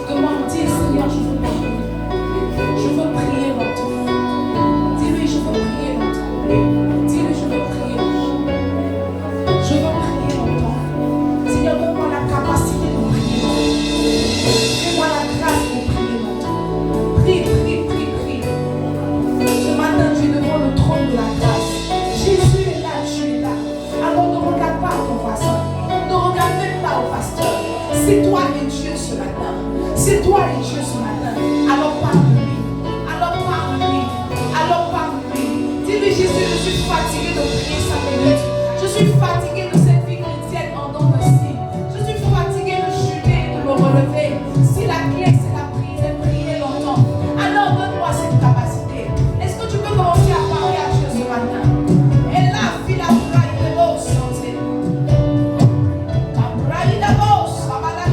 Demande, dis Seigneur, je veux parler. Je veux prier longtemps. Dis-lui, je veux prier longtemps. Dis-lui, je veux prier longtemps. Je veux prier longtemps. Seigneur, donne-moi la capacité de prier longtemps. Fais-moi la grâce de prier longtemps. Prie. Ce matin, tu es devant le trône de la grâce. Jésus est là, tu es là. Alors ne regarde pas ton voisin. Ne regarde même pas au pasteur. C'est toi et Dieu ce matin. C'est toi et Dieu ce matin. Alors parle-lui. Dis-lui, Jésus, je suis fatigué de prier 5 minutes. Je suis fatigué de cette vie chrétienne en dents de scie. Je suis fatigué de chuter et de me relever. Si la clé c'est la prière, prier longtemps. Alors donne-moi cette capacité. Est-ce que tu peux commencer à parler à Dieu ce matin? Et là, fille la braille de beau santé. La braille de beau, ça va la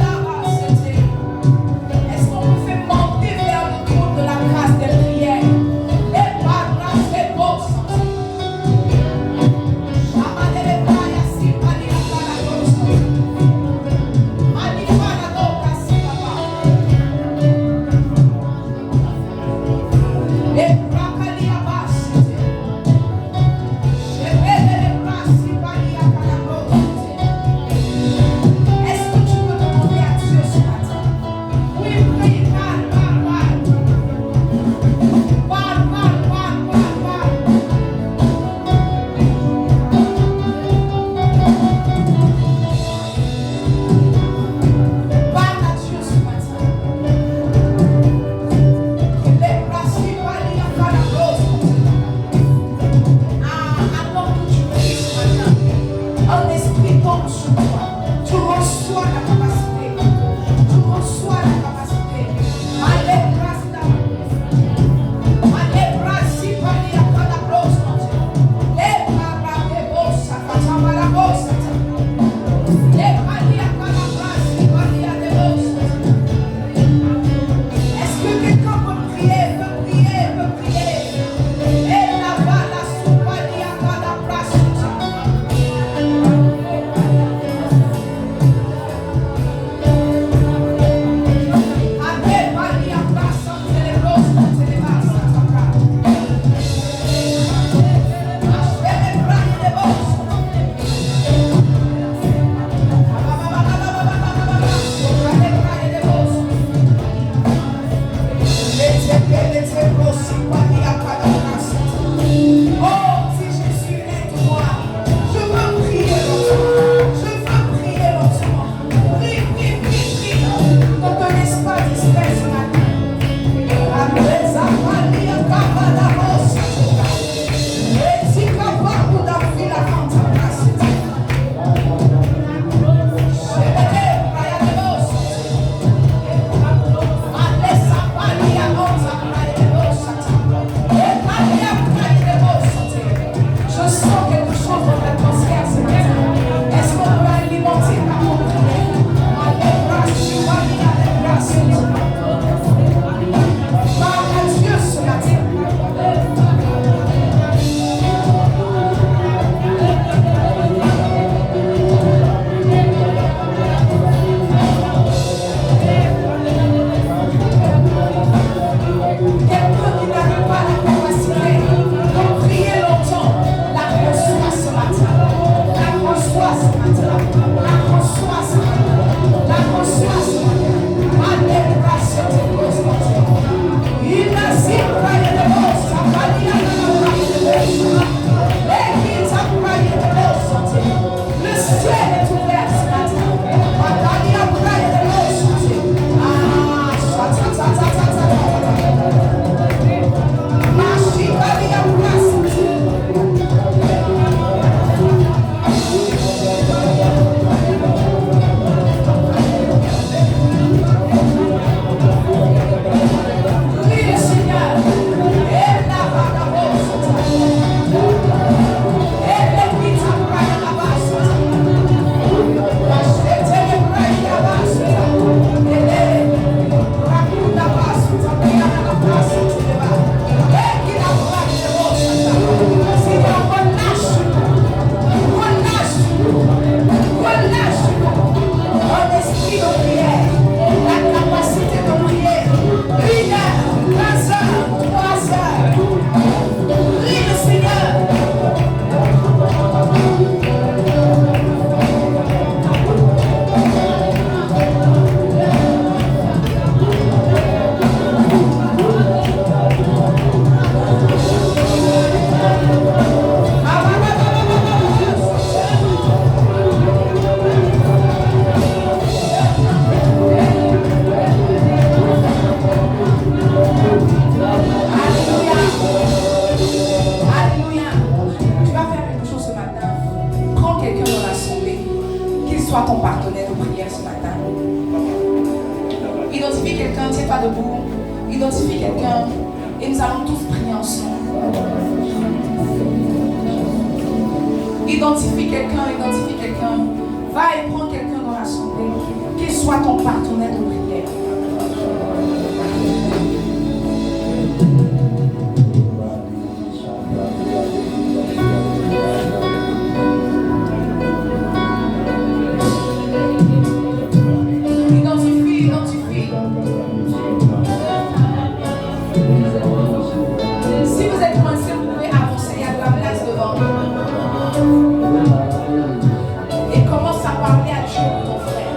Identifie nos prières, la capacité de prier 1 heure, 2 heures, 3 heures. Prie le Seigneur. Soit ton partenaire de prière ce matin. Identifie quelqu'un, tiens-toi debout. Identifie quelqu'un et nous allons tous prier ensemble. Identifie quelqu'un. Va et prends quelqu'un dans l'assemblée. Qu'il soit ton partenaire de prière. Et commence à parler à Dieu pour ton frère.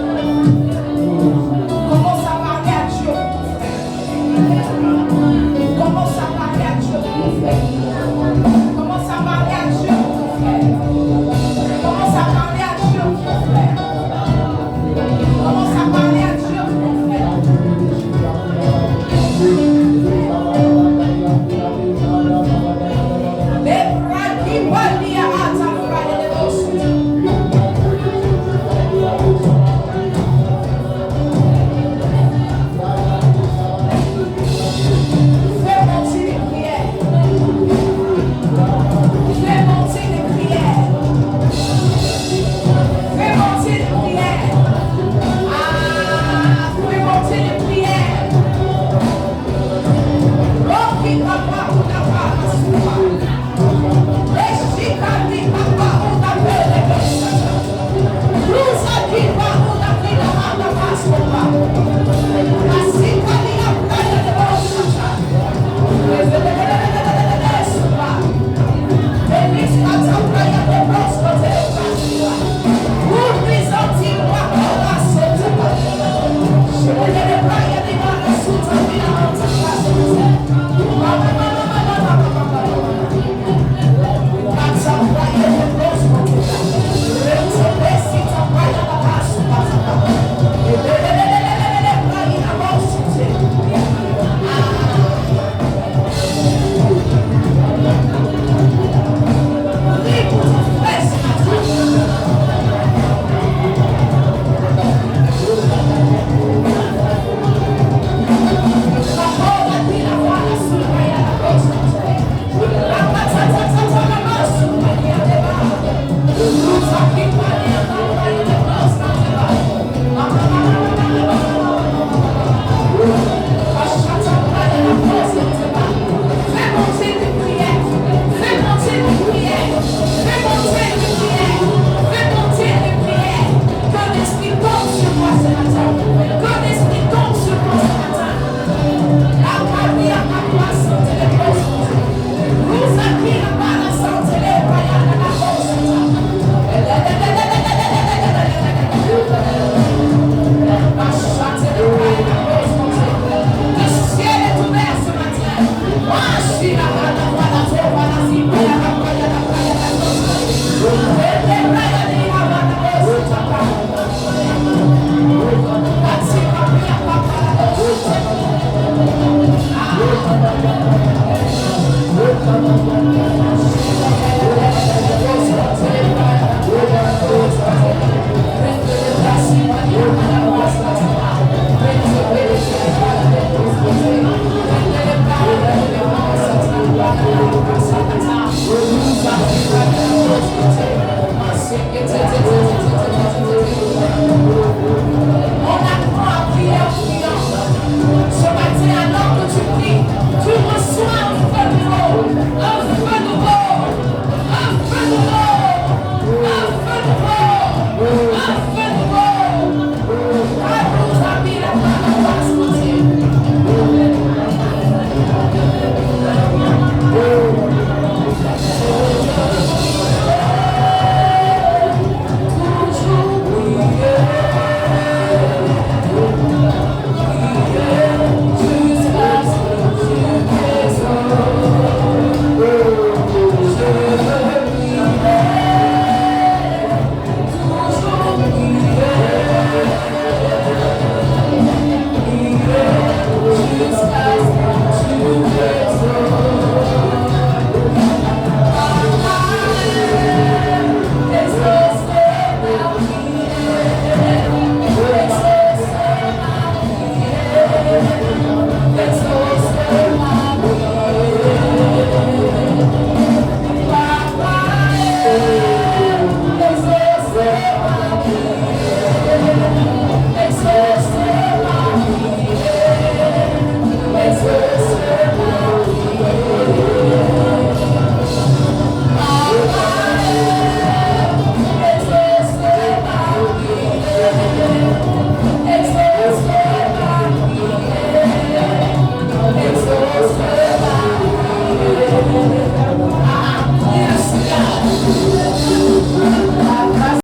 Alléluia.